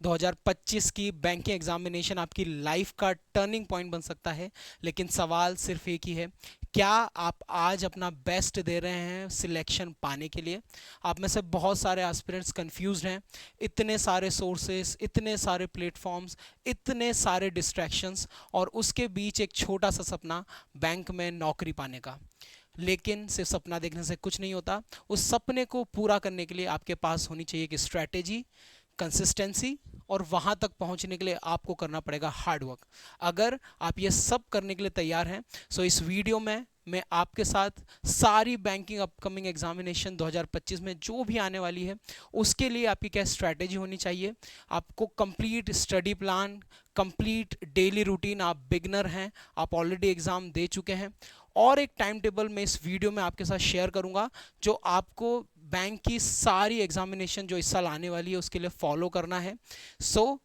2025 की banking examination आपकी life का टर्निंग पॉइंट बन सकता है। लेकिन सवाल सिर्फ एक ही है, क्या आप आज अपना बेस्ट दे रहे हैं सिलेक्शन पाने के लिए? आप में से बहुत सारे एस्पिरेंट्स कंफ्यूज्ड हैं, इतने सारे सोर्सेस, इतने सारे प्लेटफॉर्म्स, इतने सारे डिस्ट्रैक्शंस, और उसके बीच एक छोटा सा सपना बैंक में नौकरी पाने का। लेकिन सिर्फ सपना देखने से कुछ नहीं होता, उस सपने को पूरा करने के लिए आपके पास होनी चाहिए एक स्ट्रैटेजी, कंसिस्टेंसी, और वहाँ तक पहुँचने के लिए आपको करना पड़ेगा हार्ड वर्क। अगर आप ये सब करने के लिए तैयार हैं, सो इस वीडियो में मैं आपके साथ सारी बैंकिंग अपकमिंग एग्जामिनेशन 2025 में जो भी आने वाली है उसके लिए आपकी क्या स्ट्रैटेजी होनी चाहिए, आपको complete study plan, complete daily routine, आप बिगनर हैं, आप ऑलरेडी एग्ज़ाम दे चुके हैं, और एक टाइम टेबल मैं इस वीडियो में आपके साथ शेयर करूंगा जो आपको बैंक की सारी एग्जामिनेशन जो इस साल आने वाली है उसके लिए फॉलो करना है। सो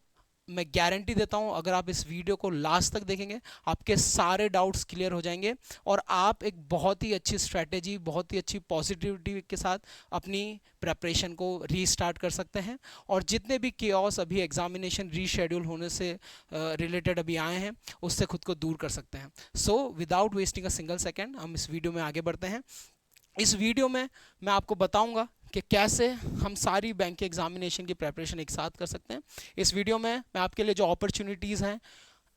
मैं गारंटी देता हूं, अगर आप इस वीडियो को लास्ट तक देखेंगे आपके सारे डाउट्स क्लियर हो जाएंगे और आप एक बहुत ही अच्छी स्ट्रैटेजी, बहुत ही अच्छी पॉजिटिविटी के साथ अपनी प्रेपरेशन को रीस्टार्ट कर सकते हैं, और जितने भी केओस अभी एग्जामिनेशन रीशेड्यूल होने से रिलेटेड अभी आए हैं उससे खुद को दूर कर सकते हैं। So without wasting a single second हम इस वीडियो में आगे बढ़ते हैं। इस वीडियो में मैं आपको बताऊंगा कि कैसे हम सारी बैंक के एग्जामिनेशन की प्रेपरेशन एक साथ कर सकते हैं। इस वीडियो में मैं आपके लिए जो अपॉर्चुनिटीज़ हैं,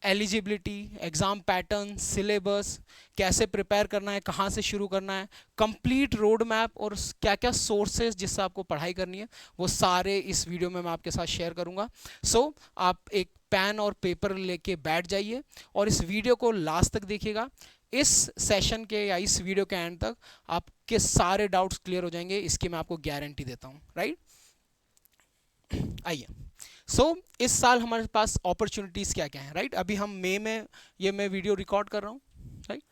एलिजिबिलिटी, एग्ज़ाम पैटर्न, सिलेबस, कैसे प्रिपेयर करना है, कहाँ से शुरू करना है, कंप्लीट रोड मैप, और क्या क्या सोर्सेज जिससे आपको पढ़ाई करनी है, वो सारे इस वीडियो में मैं आपके साथ शेयर करूँगा। सो आप एक पेन और पेपर लेके बैठ जाइए और इस वीडियो को लास्ट तक देखिएगा। इस सेशन के या इस वीडियो के एंड तक आपके सारे डाउट्स क्लियर हो जाएंगे, इसकी मैं आपको गारंटी देता हूँ, राइट। आइए, इस साल हमारे पास अपॉर्चुनिटीज़ क्या क्या हैं, राइट। अभी हम मई में ये मैं वीडियो रिकॉर्ड कर रहा हूँ, राइट।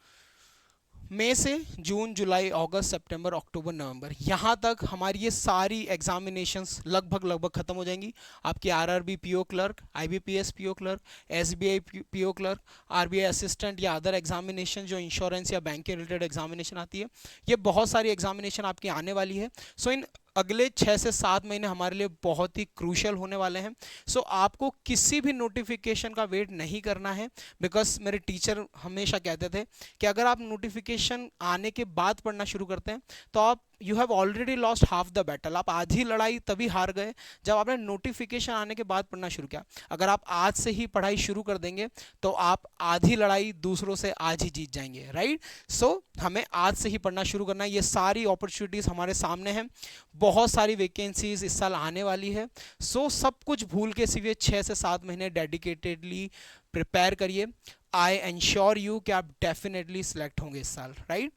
मई से जून, जुलाई, अगस्त, सितंबर, अक्टूबर, नवंबर, यहाँ तक हमारी ये सारी एग्जामिनेशंस लगभग ख़त्म हो जाएंगी। आपकी RRB PO clerk, IBPS PO clerk, SBI PO clerk, RBI assistant या अदर एग्जामिनेशन जो इंश्योरेंस या बैंक के रिलेटेड एग्जामिनेशन आती है, ये बहुत सारी एग्जामिनेशन आपकी आने वाली है। सो इन अगले 6 से 7 महीने हमारे लिए बहुत ही क्रूशियल होने वाले हैं। सो आपको किसी भी नोटिफिकेशन का वेट नहीं करना है, बिकॉज मेरे टीचर हमेशा कहते थे कि अगर आप नोटिफिकेशन आने के बाद पढ़ना शुरू करते हैं तो आप you have already lost half the battle, आप आधी लड़ाई तभी हार गए जब आपने नोटिफिकेशन आने के बाद पढ़ना शुरू किया। अगर आप आज से ही पढ़ाई शुरू कर देंगे तो आप आधी लड़ाई दूसरों से आज ही जीत जाएंगे, राइट। सो हमें आज से ही पढ़ना शुरू करना है। ये सारी अपॉर्चुनिटीज़ हमारे सामने हैं, बहुत सारी वैकेंसीज इस साल आने वाली है। सो सब कुछ भूल के सिर्फ 6 से 7 महीने डेडिकेटेडली प्रिपेयर करिए। आई एंश्योर यू कि आप डेफिनेटली सिलेक्ट होंगे इस साल, राइट।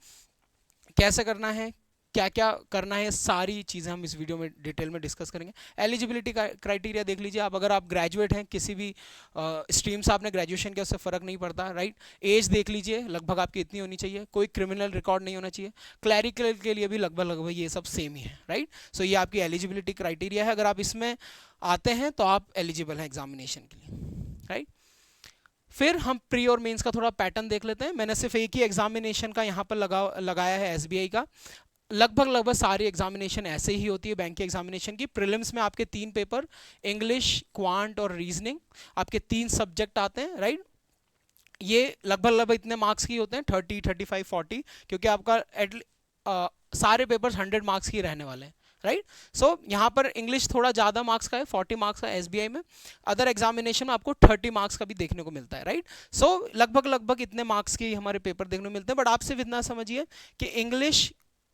कैसे करना है, क्या क्या करना है, सारी चीज़ें हम इस वीडियो में डिटेल में डिस्कस करेंगे। एलिजिबिलिटी क्राइटेरिया देख लीजिए आप, अगर आप ग्रेजुएट हैं, किसी भी स्ट्रीम से आपने ग्रेजुएशन किया उससे फ़र्क नहीं पड़ता, राइट। एज देख लीजिए, लगभग आपकी इतनी होनी चाहिए, कोई क्रिमिनल रिकॉर्ड नहीं होना चाहिए। क्लैरिकल के लिए भी लगभग ये सब सेम ही है, राइट। सो ये आपकी एलिजिबिलिटी क्राइटेरिया है, अगर आप इसमें आते हैं तो आप एलिजिबल हैं एग्जामिनेशन के लिए, राइट। फिर हम प्री और मेंस का थोड़ा पैटर्न देख लेते हैं। मैंने सिर्फ एक ही एग्जामिनेशन का यहाँ पर लगाया है, एसबीआई का। लगभग सारी एग्जामिनेशन ऐसे ही होती है बैंक के एग्जामिनेशन की। प्रीलिम्स में आपके 3 पेपर, इंग्लिश, क्वांट और रीजनिंग, आपके 3 सब्जेक्ट आते हैं, राइट। ये लगभग इतने मार्क्स की होते हैं, 30, 35, 40, क्योंकि आपका सारे पेपर्स 100 मार्क्स की रहने वाले हैं, राइट। सो यहाँ पर इंग्लिश थोड़ा ज़्यादा मार्क्स का है, 40 मार्क्स का एसबीआई में। अदर एग्जामिनेशन में आपको 30 मार्क्स का भी देखने को मिलता है, राइट। सो लगभग इतने मार्क्स के हमारे पेपर देखने को मिलते हैं। बट आप सिर्फ इतना समझिए कि इंग्लिश,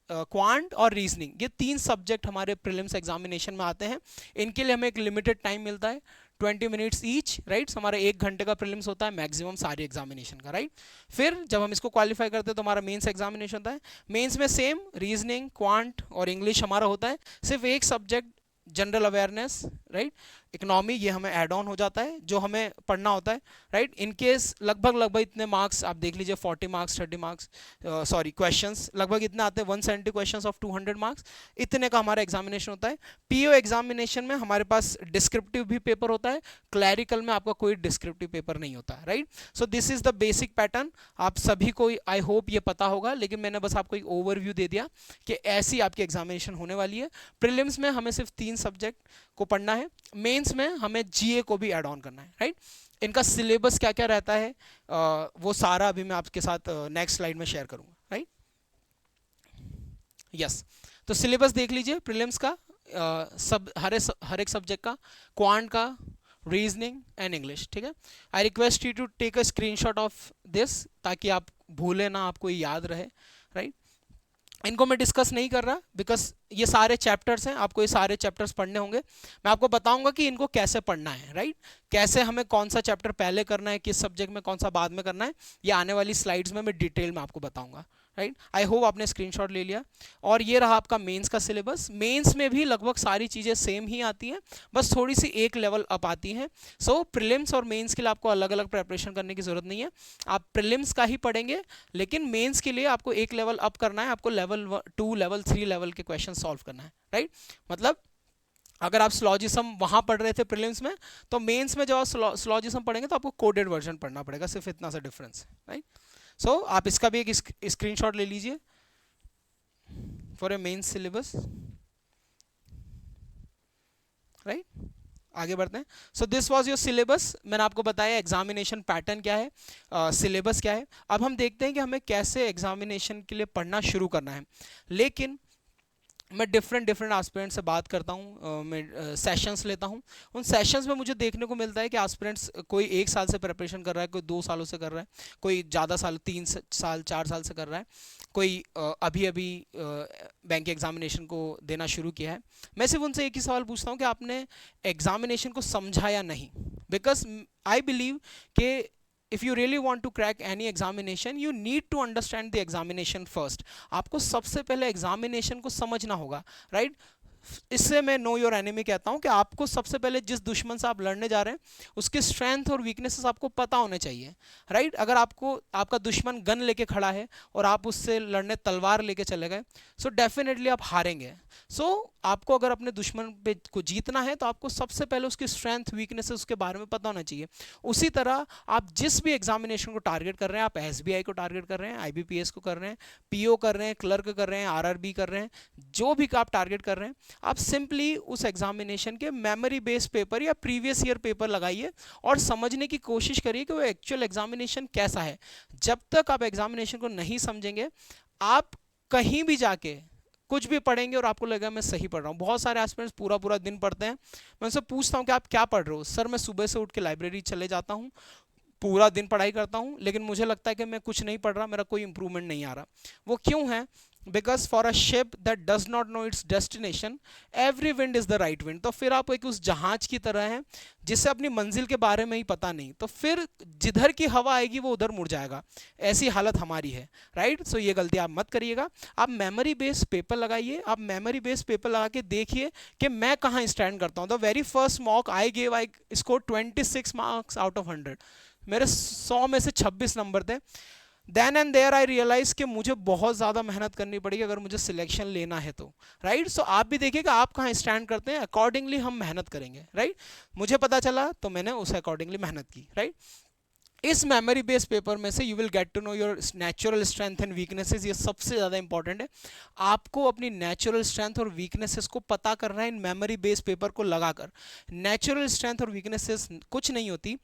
क्वांट और रीजनिंग, ये 3 सब्जेक्ट हमारे प्रीलिम्स एग्जामिनेशन में आते हैं। इनके लिए हमें एक लिमिटेड टाइम मिलता है, 20 मिनट्स ईच, राइट। हमारा 1 घंटे का प्रीलिम्स होता है मैक्सिमम सारी एग्जामिनेशन का, राइट। फिर जब हम इसको क्वालिफाई करते हैं तो हमारा मेंस एग्जामिनेशन होता है। मेंस में सेम रीजनिंग, क्वांट और इंग्लिश हमारा होता है। सिर्फ एक subject general awareness, right, economy, ये हमें ऐड ऑन हो जाता है जो हमें पढ़ना होता है, राइट। इनकेस लगभग इतने मार्क्स आप देख लीजिए, 40 मार्क्स, 30 मार्क्स, सॉरी क्वेश्चंस लगभग इतना आते हैं, 170 क्वेश्चंस ऑफ 200 मार्क्स, इतने का हमारा एग्जामिनेशन होता है। पीओ एग्जामिनेशन में हमारे पास डिस्क्रिप्टिव भी पेपर होता है, क्लैरिकल में आपका कोई डिस्क्रिप्टिव पेपर नहीं होता, right. So this is the basic pattern. आप सभी को आई होप ये पता होगा, लेकिन मैंने बस आपको एक ओवरव्यू दे दिया कि ऐसी आपकी एग्जामिनेशन होने वाली है। प्रीलिम्स में हमें सिर्फ 3 सब्जेक्ट को पढ़ना है, है, मेंस में हमें जीए को भी ऐड ऑन करना है, राइट। इनका सिलेबस क्या क्या रहता है वो सारा अभी मैं आपके साथ नेक्स्ट स्लाइड में शेयर करूंगा, राइट। यस, तो सिलेबस देख लीजिए प्रीलिम्स का, सब हर एक सब्जेक्ट का, क्वांट का, रीजनिंग एंड इंग्लिश, ठीक है। I request you to take a screenshot of this ताकि आप भूले ना, आपको याद रहे, राइट। इनको मैं डिस्कस नहीं कर रहा बिकॉज ये सारे चैप्टर्स हैं, आपको ये सारे चैप्टर्स पढ़ने होंगे। मैं आपको बताऊंगा कि इनको कैसे पढ़ना है, राइट, कैसे हमें कौन सा चैप्टर पहले करना है, किस सब्जेक्ट में कौन सा बाद में करना है, ये आने वाली स्लाइड्स में मैं डिटेल में आपको बताऊंगा, राइट। आई होप आपने स्क्रीनशॉट ले लिया। और ये रहा आपका मेंस का सिलेबस। मेंस में भी लगभग सारी चीज़ें सेम ही आती हैं, बस थोड़ी सी एक लेवल अप आती हैं। सो प्रीलिम्स और मेंस के लिए आपको अलग अलग प्रिपरेशन करने की ज़रूरत नहीं है, आप प्रीलिम्स का ही पढ़ेंगे, लेकिन मेंस के लिए आपको एक लेवल अप करना है, आपको लेवल 2 लेवल 3 लेवल के क्वेश्चन सॉल्व करना है, राइट। मतलब अगर आप स्लॉजिज्म वहाँ पढ़ रहे थे प्रीलिम्स में, तो मेंस में जब आप स्लॉजिज्म पढ़ेंगे तो आपको कोडेड वर्जन पढ़ना पड़ेगा, सिर्फ इतना सा डिफरेंस है, राइट। सो आप इसका भी एक स्क्रीनशॉट ले लीजिए for a mains syllabus, right. आगे बढ़ते हैं। So this was your syllabus. मैंने आपको बताया एग्जामिनेशन पैटर्न क्या है, सिलेबस क्या है। अब हम देखते हैं कि हमें कैसे एग्जामिनेशन के लिए पढ़ना शुरू करना है। लेकिन मैं डिफरेंट एस्पिरेंट्स से बात करता हूँ, मैं सेशंस लेता हूँ। उन सेशंस में मुझे देखने को मिलता है कि एस्पिरेंट्स कोई 1 साल से प्रिपरेशन कर रहा है, कोई 2 सालों से कर रहा है, कोई ज़्यादा साल 3 साल 4 साल से कर रहा है, कोई अभी अभी बैंक एग्जामिनेशन को देना शुरू किया है। मैं सिर्फ उनसे एक ही सवाल पूछता हूँ कि आपने एग्जामिनेशन को समझा या नहीं, बिकॉज आई बिलीव कि if you really want to crack any examination you need to understand the examination first। आपको सबसे पहले एग्जामिनेशन को समझना होगा, राइट। इससे मैं नो योर एनिमी कहता हूं कि आपको सबसे पहले जिस दुश्मन से आप लड़ने जा रहे हैं उसके स्ट्रेंथ और वीकनेसेस आपको पता होने चाहिए, राइट। अगर आपको आपका दुश्मन गन लेके खड़ा है और आप उससे लड़ने तलवार लेके चले गए, सो डेफिनेटली आप हारेंगे। सो आपको अगर अपने दुश्मन पे को जीतना है तो आपको सबसे पहले उसकी स्ट्रेंथ वीकनेसेस उसके बारे में पता होना चाहिए। उसी तरह आप जिस भी एग्जामिनेशन को टारगेट कर रहे हैं, आप एसबीआई को टारगेट कर रहे हैं, आईबीपीएस को कर रहे हैं, पीओ कर रहे हैं, क्लर्क कर रहे हैं, आरआरबी कर रहे हैं, जो भी आप टारगेट कर रहे हैं, आप सिंपली उस एग्जामिनेशन के मेमोरी बेस्ड पेपर या प्रीवियस ईयर पेपर लगाइए और समझने की कोशिश करिए कि वो एक्चुअल एग्जामिनेशन कैसा है। जब तक आप एग्जामिनेशन को नहीं समझेंगे, आप कहीं भी जाके कुछ भी पढ़ेंगे और आपको लगेगा मैं सही पढ़ रहा हूँ। बहुत सारे एस्पिरेंट्स पूरा पूरा दिन पढ़ते हैं, मैं उनसे पूछता हूँ कि आप क्या पढ़ रहे हो। सर मैं सुबह से उठ के लाइब्रेरी चले जाता हूँ, पूरा दिन पढ़ाई करता हूँ, लेकिन मुझे लगता है कि मैं कुछ नहीं पढ़ रहा, मेरा कोई इंप्रूवमेंट नहीं आ रहा। वो क्यों है? Because for a ship that does not know it's destination every wind is the right wind. तो फिर आप एक उस जहाज की तरह हैं जिसे अपनी मंजिल के बारे में ही पता नहीं, तो फिर जिधर की हवा आएगी वो उधर मुड़ जाएगा। ऐसी हालत हमारी है, राइट। सो ये गलती आप मत करिएगा। आप मेमोरी बेस्ड पेपर लगाइए, आप मेमोरी बेस्ड पेपर लगा के देखिए कि मैं कहाँ स्टैंड करता हूँ। The very first mock I gave, I score 26 marks out of 100। मेरे 100 में से 26 नंबर थे। Then and there I realise कि मुझे बहुत ज़्यादा मेहनत करनी पड़ेगी अगर मुझे सिलेक्शन लेना है तो, राइट। सो आप भी देखिएगा आप कहाँ स्टैंड करते हैं, अकॉर्डिंगली हम मेहनत करेंगे, राइट। मुझे पता चला तो मैंने उस अकॉर्डिंगली मेहनत की, राइट। इस मेमोरी बेस्ड पेपर में से you will get to know your natural strength and weaknesses. ये सबसे ज़्यादा इंपॉर्टेंट है, आपको अपनी नेचुरल स्ट्रेंथ और वीकनेसेस को पता करना है इन मेमोरी बेस्ड पेपर को लगाकर। नेचुरल स्ट्रेंथ और वीकनेसेस कुछ नहीं होती।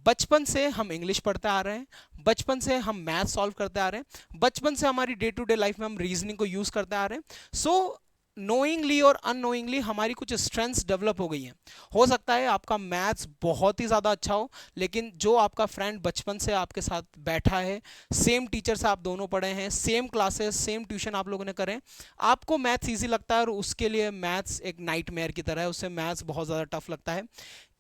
बचपन से हम इंग्लिश पढ़ते आ रहे हैं, बचपन से हम मैथ सॉल्व करते आ रहे हैं, बचपन से हमारी डे टू डे लाइफ में हम रीजनिंग को यूज़ करते आ रहे हैं। सो नोइंगली और अननोइंगली हमारी कुछ स्ट्रेंथ्स डेवलप हो गई हैं। हो सकता है आपका मैथ्स बहुत ही ज़्यादा अच्छा हो, लेकिन जो आपका फ्रेंड बचपन से आपके साथ बैठा है, सेम टीचर से आप दोनों पढ़े हैं, सेम क्लासेस सेम ट्यूशन आप लोगों ने करें, आपको मैथ्स ईजी लगता है और उसके लिए मैथ्स एक नाइटमेयर की तरह है, उससे मैथ्स बहुत ज़्यादा टफ लगता है।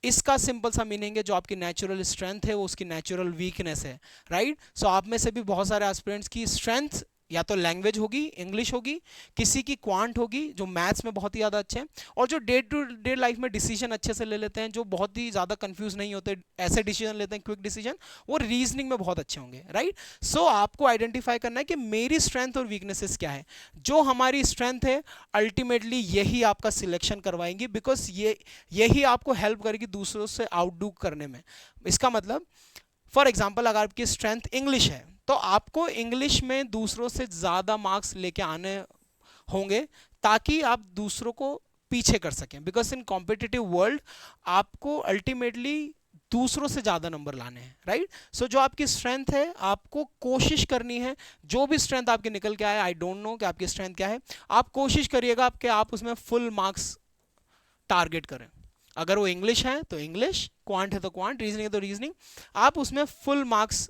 इसका सिंपल सा मीनिंग है जो आपकी नेचुरल स्ट्रेंथ है वो उसकी नेचुरल वीकनेस है, राइट। सो आप में से भी बहुत सारे एस्पिरेंट्स की स्ट्रेंथ या तो लैंग्वेज होगी, इंग्लिश होगी, किसी की क्वांट होगी जो मैथ्स में बहुत ही ज़्यादा अच्छे हैं, और जो डे टू डे लाइफ में डिसीजन अच्छे से ले लेते हैं, जो बहुत ही ज़्यादा कंफ्यूज नहीं होते, ऐसे डिसीजन लेते हैं क्विक डिसीजन, वो रीजनिंग में बहुत अच्छे होंगे, राइट। सो आपको आइडेंटिफाई करना है कि मेरी स्ट्रेंथ और वीकनेसेस क्या है। जो हमारी स्ट्रेंथ है अल्टीमेटली यही आपका सिलेक्शन करवाएंगी, बिकॉज यही आपको हेल्प करेगी दूसरों से आउटडू करने में। इसका मतलब फॉर एग्जाम्पल अगर आपकी स्ट्रेंथ इंग्लिश है तो आपको इंग्लिश में दूसरों से ज़्यादा मार्क्स लेके आने होंगे ताकि आप दूसरों को पीछे कर सकें, बिकॉज इन कॉम्पिटिटिव वर्ल्ड आपको अल्टीमेटली दूसरों से ज़्यादा नंबर लाने हैं, राइट। सो जो आपकी स्ट्रेंथ है आपको कोशिश करनी है, जो भी स्ट्रेंथ आपके निकल के आए, आई डोंट नो कि आपकी स्ट्रेंथ क्या है, आप कोशिश करिएगा आपके आप उसमें फुल मार्क्स टारगेट करें। अगर वो इंग्लिश है तो इंग्लिश, क्वांट है तो क्वांट, रीजनिंग है तो रीजनिंग, आप उसमें फुल मार्क्स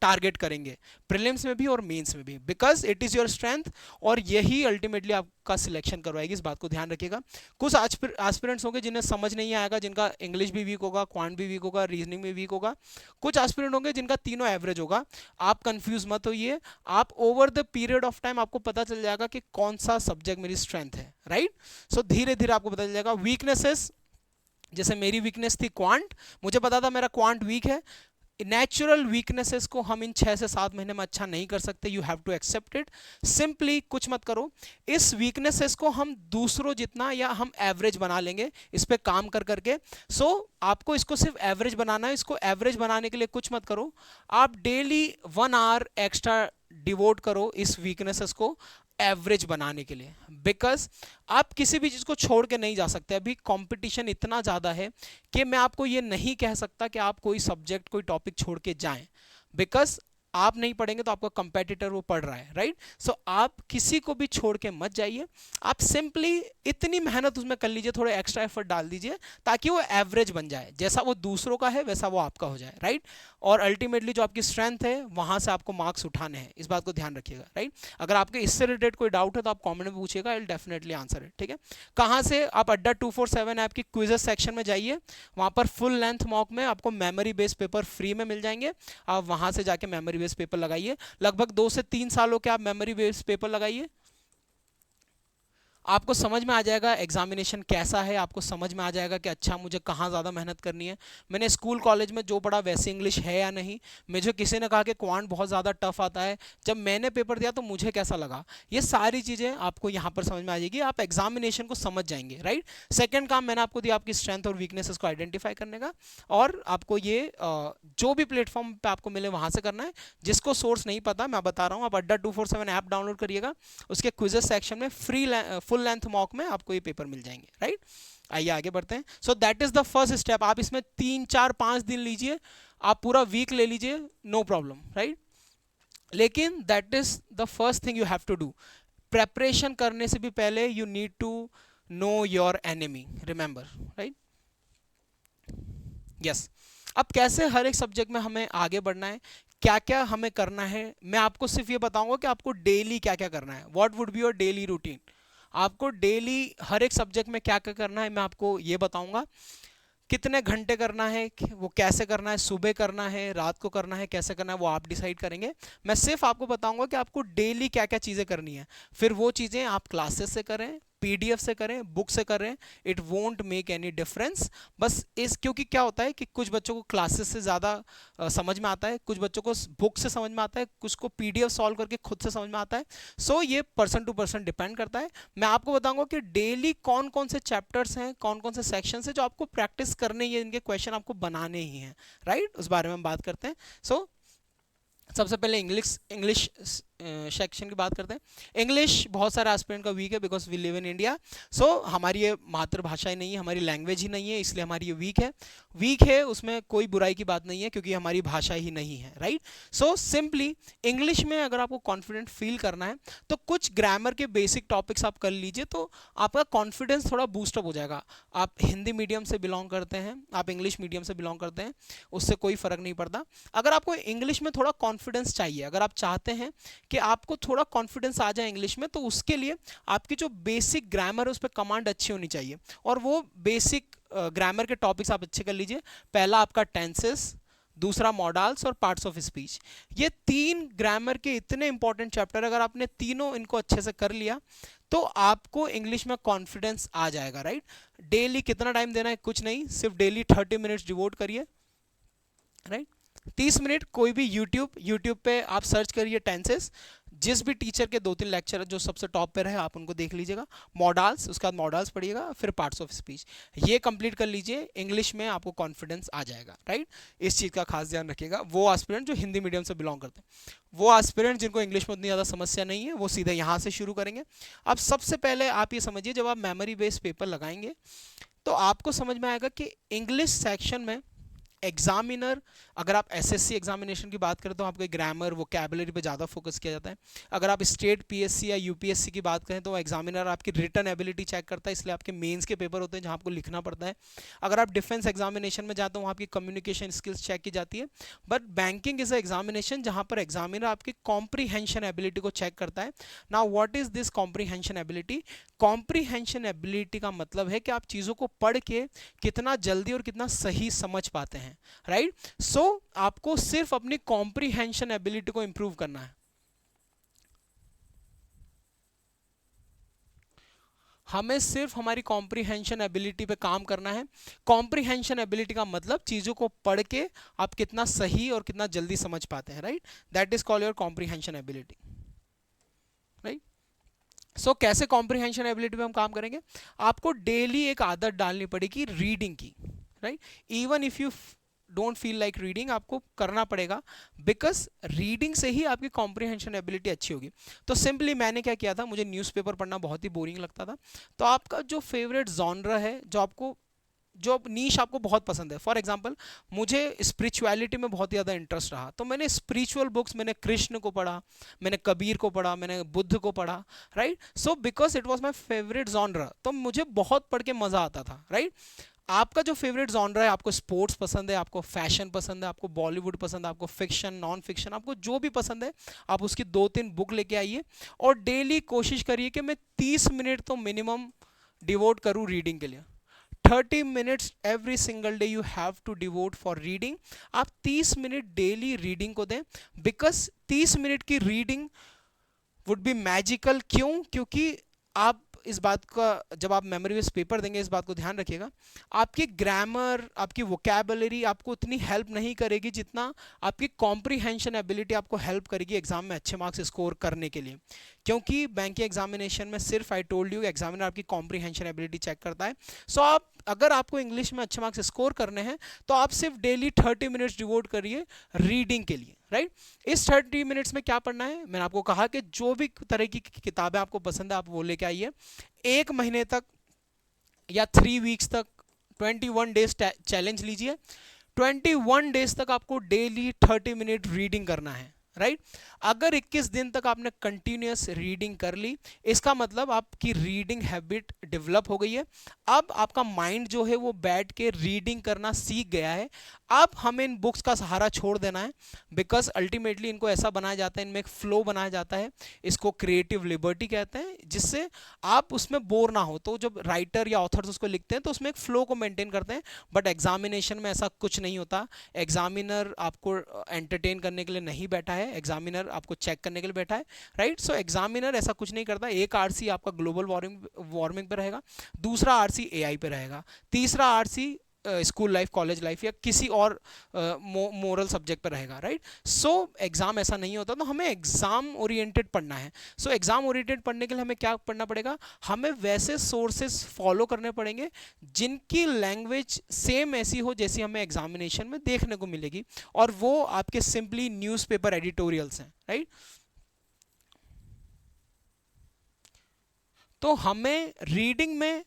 टारगेट करेंगे, प्रीलिम्स में भी और मेंस में भी, because it is your strength और यही अल्टीमेटली आपका सिलेक्शन करवाएगी। इस बात को ध्यान रखिएगा। कुछ एस्पिरेंट्स होंगे जिन्हें समझ नहीं आएगा, जिनका इंग्लिश भी वीक होगा, क्वांट भी वीक होगा, रीजनिंग भी वीक होगा। कुछ एस्पिरेंट होंगे जिनका तीनों एवरेज होगा। आप कंफ्यूज मत होइए, आप over the period of time आपको पता चल जाएगा कि कौन सा सब्जेक्ट मेरी स्ट्रेंथ है, राइट। सो धीरे धीरे आपको पता चल जाएगा। वीकनेसेस, जैसे मेरी वीकनेस थी क्वांट, मुझे पता था मेरा क्वांट वीक है। नेचुरल वीकनेसेस को हम इन 6 से 7 महीने में अच्छा नहीं कर सकते, you have to accept it. Simply कुछ मत करो, इस वीकनेसेस को हम दूसरों जितना या हम एवरेज बना लेंगे इस पे काम कर करके। सो आपको इसको सिर्फ एवरेज बनाना है। इसको एवरेज बनाने के लिए कुछ मत करो, आप डेली 1 आवर एक्स्ट्रा डिवोट करो इस वीकनेसेस को एवरेज बनाने के लिए, बिकॉज आप किसी भी चीज़ को छोड़ के नहीं जा सकते। अभी कंपटीशन इतना ज़्यादा है कि मैं आपको ये नहीं कह सकता कि आप कोई सब्जेक्ट कोई टॉपिक छोड़ के जाएं, बिकॉज आप नहीं पढ़ेंगे तो आपका कंपेटिटर वो पढ़ रहा है, राइट। सो आप किसी को भी छोड़ के मत जाइए, आप सिंपली इतनी मेहनत उसमें कर लीजिए, थोड़े एक्स्ट्रा एफर्ट डाल दीजिए ताकि वो एवरेज बन जाए, जैसा वो दूसरों का है वैसा वो आपका हो जाए, राइट। और अल्टीमेटली जो आपकी स्ट्रेंथ है वहां से आपको मार्क्स उठाने हैं, इस बात को ध्यान रखिएगा, राइट। अगर आपके इससे रिलेटेड कोई डाउट है तो आप कॉमेंट में पूछिएगा, I will definitely answer it, ठीक है। कहाँ से? आप अड्डा 247 ऐप की क्विजेस सेक्शन में जाइए, वहाँ पर फुल लेंथ मॉक में आपको मेमोरी बेस्ड पेपर फ्री में मिल जाएंगे। आप वहाँ से जाके मेमोरी बेस्ड पेपर लगाइए, लगभग 2 से 3 सालों के आप मेमोरी बेस्ड पेपर लगाइए, आपको समझ में आ जाएगा एग्जामिनेशन कैसा है, आपको समझ में आ जाएगा कि अच्छा मुझे कहाँ ज़्यादा मेहनत करनी है। मैंने स्कूल कॉलेज में जो पढ़ा वैसे इंग्लिश है या नहीं, मुझे किसी ने कहा कि क्वांट बहुत ज़्यादा टफ आता है, जब मैंने पेपर दिया तो मुझे कैसा लगा, ये सारी चीज़ें आपको यहाँ पर समझ में आ जाएगी, आप एग्जामिनेशन को समझ जाएंगे, राइट। सेकेंड काम मैंने आपको दिया आपकी स्ट्रेंथ और वीकनेसेस को आइडेंटिफाई करने का, और आपको ये जो भी प्लेटफॉर्म पर आपको मिले वहाँ से करना है। जिसको सोर्स नहीं पता मैं बता रहा हूँ, आप अड्डा 247 ऐप डाउनलोड करिएगा, उसके क्विजेस सेक्शन में फ्री फुल लेंथ मॉक में आपको ये पेपर मिल जाएंगे, राइट। आइए आगे बढ़ते हैं। So that is the first step. आप इसमें 3 4 5 दिन लीजिए, आप पूरा वीक ले लीजिए, नो प्रॉब्लम, राइट। लेकिन that is the first thing you have to do. Preparation करने से भी पहले you need to know your enemy, remember, right. Yes. अब कैसे हर एक सब्जेक्ट में हमें आगे बढ़ना है, क्या क्या हमें करना है, मैं आपको सिर्फ ये बताऊंगा कि आपको डेली क्या क्या करना है, what would be your daily routine. आपको डेली हर एक सब्जेक्ट में क्या क्या करना है मैं आपको ये बताऊंगा। कितने घंटे करना है, वो कैसे करना है, सुबह करना है, रात को करना है, कैसे करना है, वो आप डिसाइड करेंगे। मैं सिर्फ आपको बताऊंगा कि आपको डेली क्या क्या चीज़ें करनी है, फिर वो चीज़ें आप क्लासेस से करें, पीडीएफ से करें, बुक से करें, it won't make any difference. बस इस क्योंकि क्या होता है कि कुछ बच्चों को क्लासेस से ज़्यादा समझ में आता है, कुछ बच्चों को बुक से समझ में आता है, कुछ को पीडीएफ सॉल्व करके खुद से समझ में आता है। सो ये पर्सन टू पर्सन डिपेंड करता है। मैं आपको बताऊंगा कि डेली कौन कौन से चैप्टर्स हैं, कौन कौन से सेक्शन हैं जो आपको प्रैक्टिस करने ही है, इनके क्वेश्चन आपको बनाने ही हैं, राइट। उस बारे में हम बात करते हैं। सो सबसे पहले इंग्लिश सेक्शन की बात करते हैं। इंग्लिश बहुत सारे एस्पिरेंट का वीक है because we live in India. So हमारी ये मातृभाषा ही नहीं है, हमारी लैंग्वेज ही नहीं है, इसलिए हमारी ये वीक है। वीक है उसमें कोई बुराई की बात नहीं है क्योंकि हमारी भाषा ही नहीं है, राइट। सो सिंपली इंग्लिश में अगर आपको कॉन्फिडेंट फील करना है तो कुछ ग्रामर के बेसिक टॉपिक्स आप कर लीजिए, तो आपका कॉन्फिडेंस थोड़ा बूस्टअप हो जाएगा। आप हिंदी मीडियम से बिलोंग करते हैं, आप इंग्लिश मीडियम से बिलोंग करते हैं, उससे कोई फ़र्क नहीं पड़ता। अगर आपको इंग्लिश में थोड़ा कॉन्फिडेंस चाहिए, अगर आप चाहते हैं कि आपको थोड़ा कॉन्फिडेंस आ जाए इंग्लिश में, तो उसके लिए आपकी जो बेसिक ग्रामर है उस पर कमांड अच्छी होनी चाहिए, और वो बेसिक ग्रामर के टॉपिक्स आप अच्छे कर लीजिए। पहला आपका टेंसेस, दूसरा मॉडल्स और पार्ट्स ऑफ स्पीच। ये 3 ग्रामर के इतने इंपॉर्टेंट चैप्टर, अगर आपने तीनों इनको अच्छे से कर लिया तो आपको इंग्लिश में कॉन्फिडेंस आ जाएगा, राइट। डेली कितना टाइम देना है, कुछ नहीं, सिर्फ डेली 30 मिनट्स डिवोट करिए, राइट। 30 मिनट कोई भी यूट्यूब पे आप सर्च करिए टेंसेस, जिस भी टीचर के 2-3 लेक्चर जो सबसे टॉप पे रहे आप उनको देख लीजिएगा, मॉडल्स, उसके बाद मॉडल्स पढ़िएगा, फिर पार्ट्स ऑफ स्पीच, ये कंप्लीट कर लीजिए, इंग्लिश में आपको कॉन्फिडेंस आ जाएगा, राइट। इस चीज़ का खास ध्यान रखिएगा। वो एस्पिरेंट जो हिंदी मीडियम से बिलोंग करते हैं, वो एस्पिरेंट जिनको इंग्लिश में उतनी ज़्यादा समस्या नहीं है, वो सीधे यहाँ से शुरू करेंगे। अब सबसे पहले आप ये समझिए, जब आप मेमोरी बेस्ड पेपर लगाएंगे तो आपको समझ में आएगा कि इंग्लिश सेक्शन में एग्जामिनर, अगर आप एसएससी एग्जामिनेशन की बात करें तो आपको ग्रामर, वोकैबुलरी पे ज़्यादा फोकस किया जाता है। अगर आप स्टेट पीएससी या यूपीएससी की बात करें तो एग्जामिनर आपकी रिटन एबिलिटी चेक करता है, इसलिए आपके मेंस के पेपर होते हैं जहां आपको लिखना पड़ता है। अगर आप डिफेंस एग्जामिनेशन में जाते हो वहाँ आपकी कम्युनिकेशन स्किल्स चेक की जाती है। But banking is a examination जहाँ पर एग्जामिनर आपकी कॉम्प्रीहेंशन एबिलिटी को चेक करता है। Now what is this comprehension ability? Comprehension ability का मतलब है कि आप चीज़ों को पढ़ के कितना जल्दी और कितना सही समझ पाते हैं, राइट। सो आपको सिर्फ अपनी कॉम्प्रीहेंशन एबिलिटी को इंप्रूव करना है। हमें सिर्फ हमारी कॉम्प्रीहेंशन एबिलिटी पे काम करना है। कॉम्प्रीहेंशन एबिलिटी का मतलब चीजों को पढ़ के आप कितना सही और कितना जल्दी समझ पाते हैं, right. That is called your comprehension ability, right. So कैसे कॉम्प्रीहेंशन एबिलिटी पे हम काम करेंगे? आपको डेली एक आदत डालनी पड़ेगी रीडिंग की, right. Even if you don't feel like reading, आपको करना पड़ेगा, बिकॉज रीडिंग से ही आपकी कॉम्प्रीहेंशन एबिलिटी अच्छी होगी। तो सिंपली मैंने क्या किया था, मुझे न्यूज़पेपर पढ़ना बहुत ही बोरिंग लगता था, तो आपका जो फेवरेट जॉनरा है, जो नीश आपको बहुत पसंद है, फॉर एग्जांपल मुझे स्पिरिचुअलिटी में बहुत ज़्यादा इंटरेस्ट रहा, तो मैंने स्पिरिचुअल बुक्स, मैंने कृष्ण को पढ़ा, मैंने कबीर को पढ़ा, मैंने बुद्ध को पढ़ा, right. So because it was my favourite genre, तो मुझे बहुत पढ़ के मज़ा आता था, राइट। आपका जो फेवरेट जॉनरा है, आपको स्पोर्ट्स पसंद है, आपको फैशन पसंद है, आपको बॉलीवुड पसंद है, आपको फिक्शन, नॉन फिक्शन, आपको जो भी पसंद है, आप उसकी 2-3 बुक लेके आइए और डेली कोशिश करिए कि मैं 30 मिनट तो मिनिमम डिवोट करूँ रीडिंग के लिए। 30 minutes every single day you have to devote for reading. आप 30 मिनट डेली रीडिंग को दें, बिकॉज 30 मिनट की रीडिंग वुड बी मैजिकल। क्यों? क्योंकि आप इस बात का, जब आप मेमोरी बेस्ड पेपर देंगे, इस बात को ध्यान रखिएगा, आपकी ग्रामर, आपकी वोकैबुलरी आपको उतनी हेल्प नहीं करेगी जितना आपकी कॉम्प्रीहेंशन एबिलिटी आपको हेल्प करेगी एग्जाम में अच्छे मार्क्स स्कोर करने के लिए। क्योंकि बैंकिंग एग्जामिनेशन में सिर्फ आई टोल्ड यू एग्जामिनर आपकी कॉम्प्रीहेंशन एबिलिटी चेक करता है। सो आप अगर आपको इंग्लिश में अच्छे मार्क्स स्कोर करने हैं तो आप सिर्फ डेली 30 मिनट्स डिवोट करिए रीडिंग के लिए, राइट। इस 30 मिनट्स में क्या पढ़ना है? मैंने आपको कहा कि जो भी तरह की किताबें आपको पसंद है आप वो लेके आइए। 1 महीने तक या 3 वीक्स तक 21 डेज चैलेंज लीजिए। 21 डेज तक आपको डेली 30 मिनट रीडिंग करना है, राइट। अगर 21 दिन तक आपने कंटिन्यूअस रीडिंग कर ली, इसका मतलब आपकी रीडिंग हैबिट डेवलप हो गई है। अब आपका माइंड जो है वो बैठ के रीडिंग करना सीख गया है। अब हमें इन बुक्स का सहारा छोड़ देना है, बिकॉज अल्टीमेटली इनको ऐसा बनाया जाता है, इनमें एक फ्लो बनाया जाता है, इसको क्रिएटिव लिबर्टी कहते हैं, जिससे आप उसमें बोर ना हो। तो जब राइटर या ऑथर्स उसको लिखते हैं तो उसमें एक फ्लो को मेंटेन करते हैं, बट एग्जामिनेशन में ऐसा कुछ नहीं होता। एग्जामिनर आपको एंटरटेन करने के लिए नहीं बैठा है, एग्जामिनर आपको चेक करने के लिए बैठा है, राइट। सो एग्जामिनर ऐसा कुछ नहीं करता। एक आरसी आपका ग्लोबल वार्मिंग पे रहेगा, दूसरा आरसी एआई पे रहेगा, तीसरा RC school life, college life या किसी और मोरल सब्जेक्ट पर रहेगा, राइट। सो एग्जाम ऐसा नहीं होता, तो हमें एग्जाम ओरिएंटेड पढ़ना है। सो एग्जाम ओरिएंटेड पढ़ने के लिए हमें क्या पढ़ना पड़ेगा? हमें वैसे सोर्सेस फॉलो करने पड़ेंगे जिनकी लैंग्वेज सेम ऐसी हो जैसी हमें एग्जामिनेशन में देखने को मिलेगी, और वो आपके सिंपली न्यूज़पेपर एडिटोरियल्स हैं, राइट। तो हमें रीडिंग में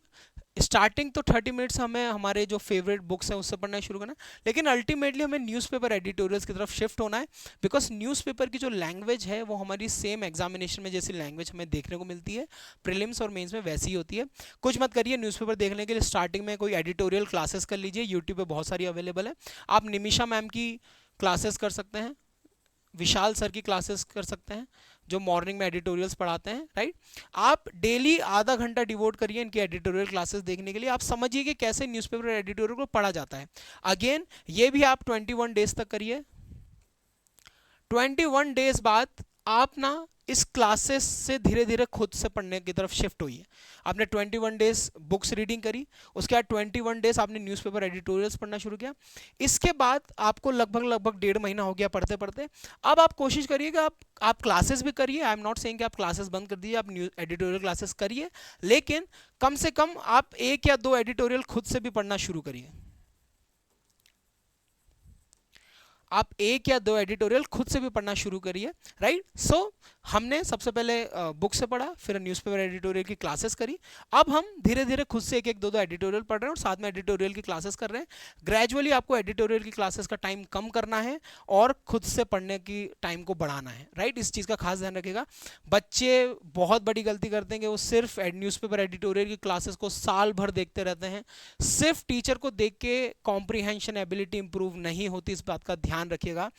स्टार्टिंग तो 30 मिनट्स हमें हमारे जो फेवरेट बुक्स हैं उससे पढ़ना शुरू करना है, लेकिन अल्टीमेटली हमें न्यूज़पेपर एडिटोरियल्स की तरफ शिफ्ट होना है, बिकॉज न्यूज़पेपर की जो लैंग्वेज है वो हमारी सेम एग्जामिनेशन में जैसी लैंग्वेज हमें देखने को मिलती है, प्रीलिम्स और मेंस में वैसी ही होती है। कुछ मत करिए, न्यूज़पेपर देखने के लिए स्टार्टिंग में कोई एडिटोरियल क्लासेस कर लीजिए, यूट्यूब पर बहुत सारी अवेलेबल है। आप निमिषा मैम की क्लासेस कर सकते हैं, विशाल सर की क्लासेस कर सकते हैं जो मॉर्निंग में एडिटोरियल्स पढ़ाते हैं, राइट। आप डेली आधा घंटा डिवोट करिए इनकी एडिटोरियल क्लासेस देखने के लिए। आप समझिए कि कैसे न्यूज़पेपर एडिटोरियल को पढ़ा जाता है। अगेन ये भी आप 21 डेज तक करिए। 21 डेज बाद आप ना इस क्लासेस से धीरे धीरे खुद से पढ़ने की तरफ शिफ्ट हुई है। आपने 21 डेज बुक्स रीडिंग करी, उसके बाद 21 डेज आपने न्यूज़पेपर एडिटोरियल्स पढ़ना शुरू किया, इसके बाद आपको लगभग लगभग 1.5 महीना हो गया पढ़ते पढ़ते। अब आप कोशिश करिए कि आप क्लासेस भी करिए, आई एम नॉट सेइंग कि आप क्लासेस बंद कर दीजिए, आप न्यूज़ एडिटोरियल क्लासेस करिए, लेकिन कम से कम आप 1 या 2 एडिटोरियल खुद से भी पढ़ना शुरू करिए। आप 1 या 2 एडिटोरियल खुद से भी पढ़ना शुरू करिए, राइट। सो हमने सबसे पहले बुक से पढ़ा, फिर न्यूज़पेपर एडिटोरियल की क्लासेस करी, अब हम धीरे धीरे खुद से 1-1, 2-2 एडिटोरियल पढ़ रहे हैं और साथ में एडिटोरियल की क्लासेस कर रहे हैं। ग्रेजुअली आपको एडिटोरियल की क्लासेस का टाइम कम करना है और खुद से पढ़ने की टाइम को बढ़ाना है, राइट। इस चीज़ का खास ध्यान रखिएगा। बच्चे बहुत बड़ी गलती करते हैं कि वो सिर्फ न्यूज़पेपर एडिटोरियल की क्लासेस को साल भर देखते रहते हैं। सिर्फ टीचर को देख के कॉम्प्रीहेंशन एबिलिटी इंप्रूव नहीं होती, इस बात का ध्यान रखिएगा।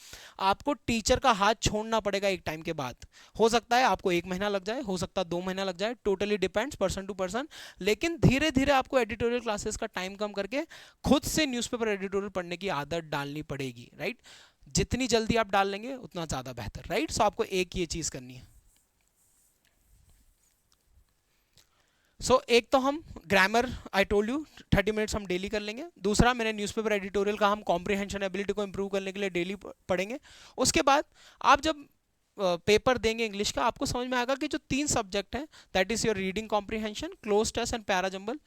आपको टीचर का हाथ छोड़ना पड़ेगा एक टाइम के बाद। हो सकता है आपको 1 महीना लग जाए, हो सकता है 2 महीना लग जाए, totally depends person to person, लेकिन धीरे धीरे आपको एडिटोरियल क्लासेस का टाइम कम करके खुद से न्यूज़पेपर एडिटोरियल पढ़ने की आदत डालनी पड़ेगी, राइट। जितनी जल्दी आप डाल लेंगे उतना ज़्यादा बेहतर, राइट। सो आपको एक ये चीज़ करनी है। एक तो हम grammar, I told you 30 minutes हम डेली कर लेंगे। दूसरा, मैंने न्यूज़पेपर एडिटोरियल का हम कॉम्प्रीहेंशन एबिलिटी को इंप्रूव करने के लिए डेली पढ़ेंगे। उसके बाद आप जब पेपर देंगे इंग्लिश का, आपको समझ में आएगा कि जो 3 सब्जेक्ट हैं, that is your reading comprehension, cloze test and parajumble,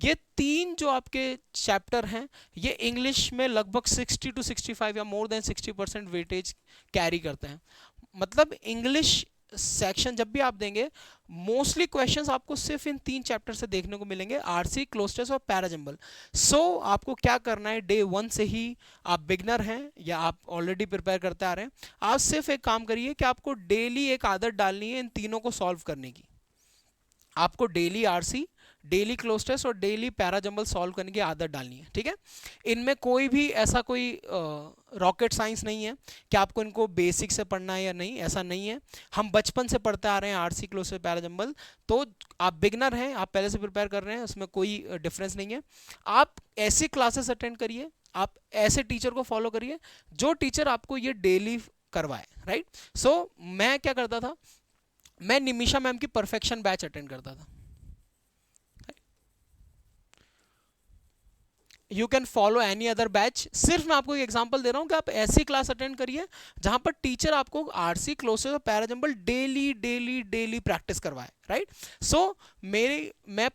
ये 3 जो आपके चैप्टर हैं, ये इंग्लिश में लगभग 60 to 65 या मोर देन 60% वेटेज कैरी करते हैं। मतलब इंग्लिश सेक्शन जब भी आप देंगे, मोस्टली क्वेश्चंस आपको सिर्फ इन 3 चैप्टर से देखने को मिलेंगे, आरसी, क्लोज टेस्ट और पैराजंबल। आपको क्या करना है, डे 1 से ही, आप बिगनर हैं या आप ऑलरेडी प्रिपेयर करते आ रहे हैं, आप सिर्फ एक काम करिए कि आपको डेली एक आदत डालनी है इन तीनों को सॉल्व करने की। आपको daily RC, daily cloze test और डेली पैराजंबल सॉल्व करने की आदत डालनी है, ठीक है। इनमें कोई भी ऐसा कोई रॉकेट साइंस नहीं है कि आपको इनको बेसिक से पढ़ना है या नहीं, ऐसा नहीं है। हम बचपन से पढ़ते आ रहे हैं आरसी, क्लोज टेस्ट, पैराजंबल, तो आप बिगनर हैं, आप पहले से प्रिपेयर कर रहे हैं, उसमें कोई डिफरेंस नहीं है। आप ऐसी क्लासेस अटेंड करिए, आप ऐसे टीचर को फॉलो करिए जो टीचर आपको ये डेली करवाए, राइट। मैं क्या करता था, मैं निमिषा मैम की परफेक्शन बैच अटेंड करता था। You can follow any other batch. सिर्फ मैं आपको एक एग्जांपल दे रहा हूं कि आप ऐसी क्लास अटेंड करिए जहां पर टीचर आपको आरसी, क्लोसेस और parajumble daily daily daily practice करवाए, राइट। मैं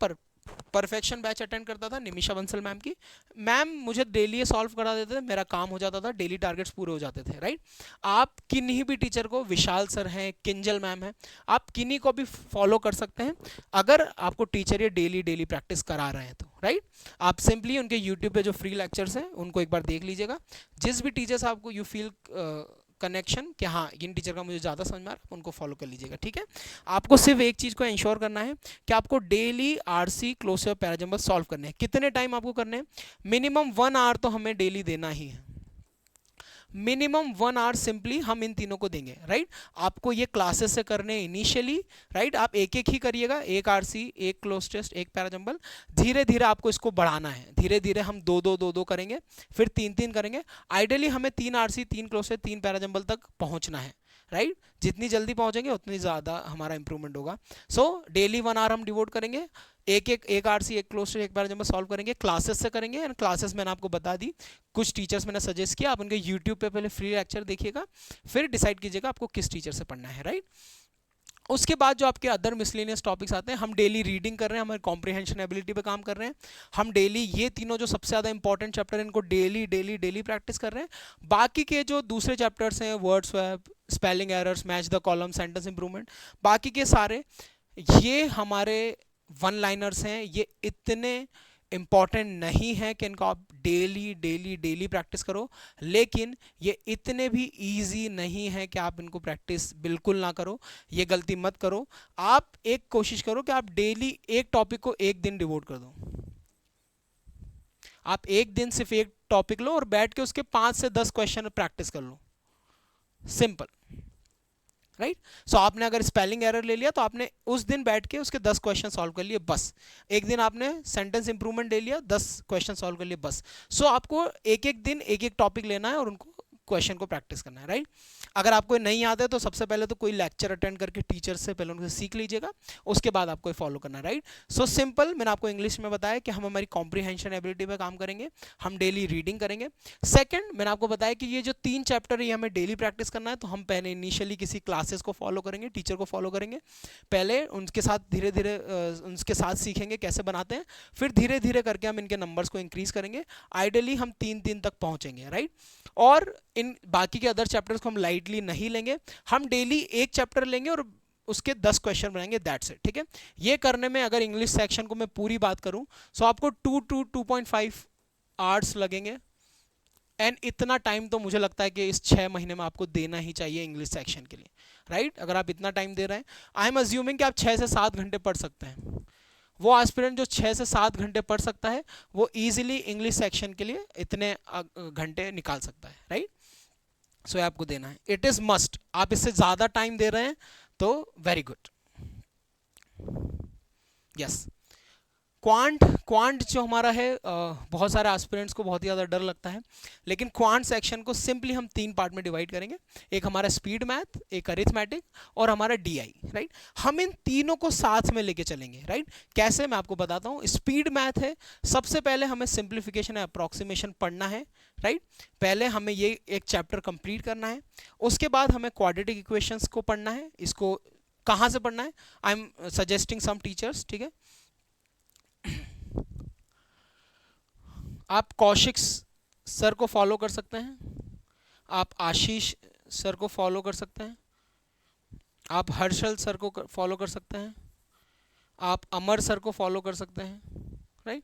परफेक्शन बैच अटेंड करता था निमिषा बंसल मैम की। मैम मुझे डेली सॉल्व करा देते थे, मेरा काम हो जाता था, डेली टारगेट्स पूरे हो जाते थे, राइट। आप किन्हीं भी टीचर को, विशाल सर हैं, किंजल मैम हैं, आप किन्हीं को भी फॉलो कर सकते हैं अगर आपको टीचर ये डेली डेली प्रैक्टिस करा रहे हैं तो, राइट। आप सिंपली उनके यूट्यूब पे जो फ्री लेक्चर्स हैं उनको एक बार देख लीजिएगा। जिस भी टीचर से आपको यू फील कनेक्शन कि हाँ इन टीचर का मुझे ज़्यादा समझ में आ रहा है, उनको फॉलो कर लीजिएगा, ठीक है। आपको सिर्फ एक चीज़ को इंश्योर करना है कि आपको डेली आरसी, क्लोज और पैराजंबल सॉल्व करने हैं। कितने टाइम आपको करने हैं, मिनिमम 1 आवर तो हमें डेली देना ही है, मिनिमम 1 आवर सिंपली हम इन तीनों को देंगे, राइट। आपको ये क्लासेस से करने इनिशियली, राइट। आप एक एक ही करिएगा, एक आरसी, एक क्लोज टेस्ट, एक पैराजंबल। धीरे धीरे आपको इसको बढ़ाना है, धीरे धीरे हम 2-2 करेंगे, फिर 3-3 करेंगे। आइडियली हमें 3 आरसी, 3 क्लोज टेस्ट, 3 पैराजंबल तक पहुंचना है, राइट। जितनी जल्दी पहुंचेंगे उतनी ज़्यादा हमारा इंप्रूवमेंट होगा। डेली 1 आवर हम डिवोट करेंगे, एक आरसी, एक क्लोज टेस्ट, एक पैराजंबल सॉल्व करेंगे, क्लासेस से करेंगे। एंड क्लासेस मैंने आपको बता दी, कुछ टीचर्स मैंने सजेस्ट किया, आप उनके यूट्यूब पे पहले फ्री लेक्चर देखिएगा, फिर डिसाइड कीजिएगा आपको किस टीचर से पढ़ना है, राइट। उसके बाद जो आपके अदर मिसलेनियस टॉपिक्स आते हैं, हम डेली रीडिंग कर रहे हैं, हमारे कॉम्प्रीहेंशन एबिलिटी पे काम कर रहे हैं, हम डेली ये तीनों जो सबसे ज़्यादा इंपॉर्टेंट चैप्टर हैं इनको डेली डेली डेली प्रैक्टिस कर रहे हैं। बाकी के जो दूसरे चैप्टर्स हैं, word swap, spelling errors, match the column, sentence improvement, बाकी के सारे ये हमारे 1 लाइनर्स हैं, ये इतने इम्पॉर्टेंट नहीं है कि इनको आप डेली डेली डेली प्रैक्टिस करो, लेकिन ये इतने भी इजी नहीं है कि आप इनको प्रैक्टिस बिल्कुल ना करो। ये गलती मत करो। आप एक कोशिश करो कि आप डेली एक टॉपिक को एक दिन डिवोट कर दो। आप एक दिन सिर्फ एक टॉपिक लो और बैठ के उसके 5 से 10 क्वेश्चन प्रैक्टिस कर लो, सिंपल, राइट। आपने अगर स्पेलिंग एरर ले लिया तो आपने उस दिन बैठ के उसके 10 क्वेश्चन सॉल्व कर लिए, बस। एक दिन आपने सेंटेंस इंप्रूवमेंट ले लिया, 10 क्वेश्चन सॉल्व कर लिए, बस। आपको एक एक दिन एक एक टॉपिक लेना है और उनको क्वेश्चन को प्रैक्टिस करना है, राइट। अगर आपको नहीं याद है तो सबसे पहले तो कोई लेक्चर अटेंड करके टीचर से पहले उनसे सीख लीजिएगा, उसके बाद आपको फॉलो करना है, राइट। सो सिंपल, मैंने आपको इंग्लिश में बताया कि हम हमारी कॉम्प्रीहेंशन एबिलिटी पे काम करेंगे, हम डेली रीडिंग करेंगे। सेकंड, मैंने आपको बताया कि ये जो 3 चैप्टर है ये हमें डेली प्रैक्टिस करना है, तो हम पहले इनिशियली किसी क्लासेस को फॉलो करेंगे, टीचर को फॉलो करेंगे, पहले उनके साथ धीरे धीरे उनके साथ सीखेंगे कैसे बनाते हैं, फिर धीरे धीरे करके हम इनके नंबर्स को इंक्रीज करेंगे, आइडियली हम 3 तक पहुंचेंगे, राइट। और इन बाकी के अदर चैप्टर्स को हम लाइटली नहीं लेंगे, हम डेली एक चैप्टर लेंगे और उसके 10 क्वेश्चन बनाएंगे, दैट्स इट, ठीक है। ये करने में अगर इंग्लिश सेक्शन को मैं पूरी बात करूं तो आपको 2.5 आवर्स लगेंगे, एंड इतना टाइम तो मुझे लगता है कि इस 6 महीने में आपको देना ही चाहिए इंग्लिश सेक्शन के लिए, राइट। अगर आप इतना टाइम दे रहे हैं, आई एम अज्यूमिंग कि आप 6 से 7 घंटे पढ़ सकते हैं। वो एस्पिरेंट जो 6 से 7 घंटे पढ़ सकता है वो इजीली इंग्लिश सेक्शन के लिए इतने घंटे निकाल सकता है, राइट। सो आपको देना है, इट इज मस्ट। आप इससे ज्यादा टाइम दे रहे हैं तो वेरी गुड, यस। क्वांट जो हमारा है, बहुत सारे एस्पिरेंट्स को बहुत ही ज़्यादा डर लगता है, लेकिन क्वांट सेक्शन को सिंपली हम 3 पार्ट में डिवाइड करेंगे, एक हमारा स्पीड मैथ, एक अरिथमेटिक और हमारा डीआई, राइट। हम इन तीनों को साथ में लेके चलेंगे, राइट। कैसे, मैं आपको बताता हूँ। स्पीड मैथ है, सबसे पहले हमें सिंप्लीफिकेशन अप्रॉक्सीमेशन पढ़ना है, राइट। पहले हमें ये एक चैप्टर कंप्लीट करना है, उसके बाद हमें क्वाड्रेटिक इक्वेशंस को पढ़ना है। इसको कहाँ से पढ़ना है, I am suggesting some teachers, ठीक है। आप कौशिक सर को फॉलो कर सकते हैं, आप आशीष सर को फॉलो कर सकते हैं, आप हर्षल सर को फॉलो कर सकते हैं, आप अमर सर को फॉलो कर सकते हैं, राइट।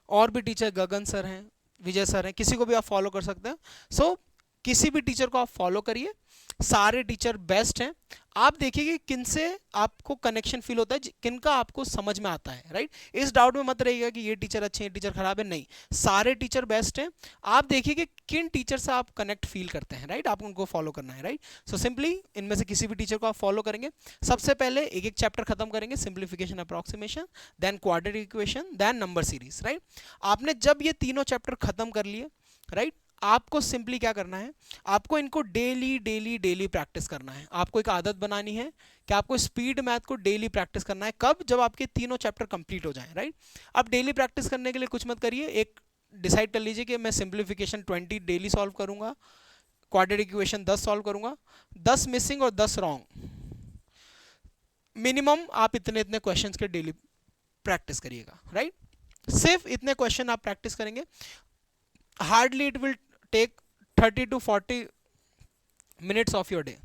और भी टीचर, गगन सर हैं, विजय सर हैं, किसी को भी आप फॉलो कर सकते हैं। सो किसी भी टीचर को आप फॉलो करिए, सारे टीचर बेस्ट हैं। आप देखिए कि किन से आपको कनेक्शन फील होता है, किनका आपको समझ में आता है, राइट। इस डाउट में मत रहिएगा कि ये टीचर अच्छे हैं, टीचर खराब है, नहीं, सारे टीचर बेस्ट हैं। आप देखिए कि किन टीचर से आप कनेक्ट फील करते हैं, राइट, आप उनको फॉलो करना है, राइट। सो सिंपली इनमें से किसी भी टीचर को आप फॉलो करेंगे। सबसे पहले एक एक चैप्टर खत्म करेंगे, simplification approximation, then quadratic equation, then number series, right. आपने जब ये तीनों चैप्टर खत्म कर लिए, राइट, आपको सिंपली क्या करना है, आपको इनको डेली डेली डेली प्रैक्टिस करना है। आपको एक आदत बनानी है कि आपको स्पीड मैथ को डेली प्रैक्टिस करना है। कब, जब आपके तीनों चैप्टर कंप्लीट हो जाएं, राइट। अब डेली प्रैक्टिस करने के लिए कुछ मत करिए, एक डिसाइड कर लीजिए कि मैं सिंप्लीफिकेशन 20 डेली सॉल्व करूंगा, क्वाड्रेटिक इक्वेशन 10 सॉल्व करूंगा, 10 मिसिंग और 10 रॉन्ग, मिनिमम आप इतने इतने क्वेश्चंस के डेली प्रैक्टिस करिएगा, राइट। सिर्फ इतने क्वेश्चन आप प्रैक्टिस करेंगे, hardly it will take 30 to 40 minutes of your day.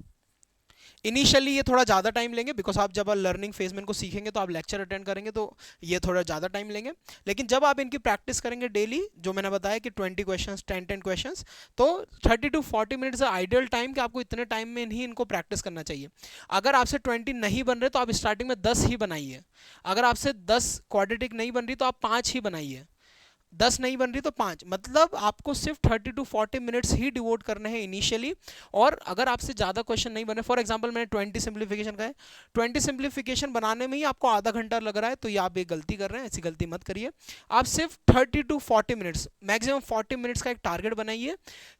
Initially ये थोड़ा ज़्यादा टाइम लेंगे, बिकॉज आप जब लर्निंग फेज में इनको सीखेंगे तो आप लेक्चर अटेंड करेंगे तो ये थोड़ा ज़्यादा टाइम लेंगे, लेकिन जब आप इनकी प्रैक्टिस करेंगे डेली, जो मैंने बताया कि 20 क्वेश्चंस, 10 क्वेश्चंस, तो 30 to 40 मिनट्स आइडियल टाइम कि आपको इतने टाइम में ही इनको प्रैक्टिस करना चाहिए। अगर आपसे 20 नहीं बन रहे तो आप स्टार्टिंग में 10 ही बनाइए, अगर आपसे 10 क्वाड्रेटिक नहीं बन रही तो आप 5 ही बनाइए, 10 नहीं बन रही तो 5, मतलब आपको सिर्फ 30 to 40 मिनट्स ही डिवोट करने हैं इनिशियली। और अगर आपसे ज़्यादा क्वेश्चन नहीं बने, फॉर एग्जांपल मैंने 20 सिंप्लीफिकेशन का है, 20 सिंप्लीफिकेशन बनाने में ही आपको आधा घंटा लग रहा है, तो ये आप एक गलती कर रहे हैं, ऐसी गलती मत करिए। आप सिर्फ 30 to 40 मिनट्स, मैक्सिमम 40 मिनट्स का एक टारगेट बनाइए,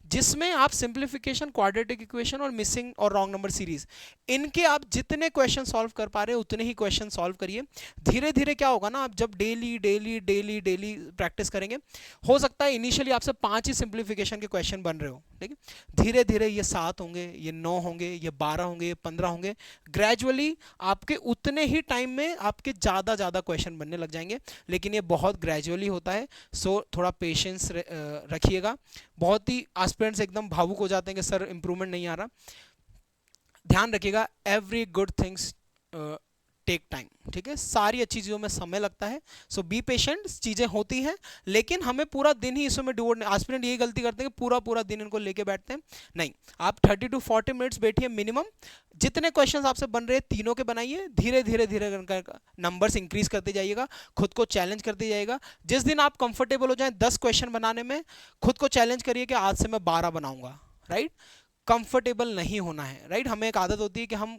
जिसमें आप सिंप्लीफिकेशन, क्वाड्रेटिक इक्वेशन और मिसिंग और रॉन्ग नंबर सीरीज, इनके आप जितने क्वेश्चन सॉल्व कर पा रहे हैं उतने ही क्वेश्चन सॉल्व करिए। धीरे धीरे क्या होगा ना, आप जब daily daily daily daily practice करेंगे, हो सकता है इनिशियली आपसे 5 ही सिंप्लीफिकेशन के क्वेश्चन बन रहे हो, ठीक है, धीरे धीरे ये 7 होंगे, ये 9 होंगे, ये 12 होंगे, ये 15 होंगे, ग्रेजुअली आपके उतने ही टाइम में आपके ज़्यादा क्वेश्चन बनने लग जाएंगे, लेकिन ये बहुत ग्रेजुअली होता है। सो थोड़ा पेशेंस रखिएगा। बहुत ही एस्पिरेंट्स एकदम भावुक हो जाते हैं कि सर इंप्रूवमेंट नहीं आ रहा, ध्यान रखिएगा, every good things take time, ठीक है, सारी अच्छी चीज़ों में समय लगता है। सो बी पेशेंट, चीज़ें होती हैं, लेकिन हमें पूरा दिन ही इसमें डिवोट नहीं। एस्पिरेंट यही गलती करते हैं कि पूरा दिन इनको लेके बैठते हैं, नहीं, आप 30 to 40 मिनट्स बैठिए मिनिमम, जितने क्वेश्चंस आपसे बन रहे हैं तीनों के बनाइए, धीरे धीरे नंबर्स इंक्रीज करते जाइएगा, खुद को चैलेंज करते जाइएगा। जिस दिन आप कंफर्टेबल हो जाए 10 क्वेश्चन बनाने में, खुद को चैलेंज करिए कि आज से मैं 12 बनाऊंगा, राइट। कंफर्टेबल नहीं होना है, राइट। हमें एक आदत होती है कि हम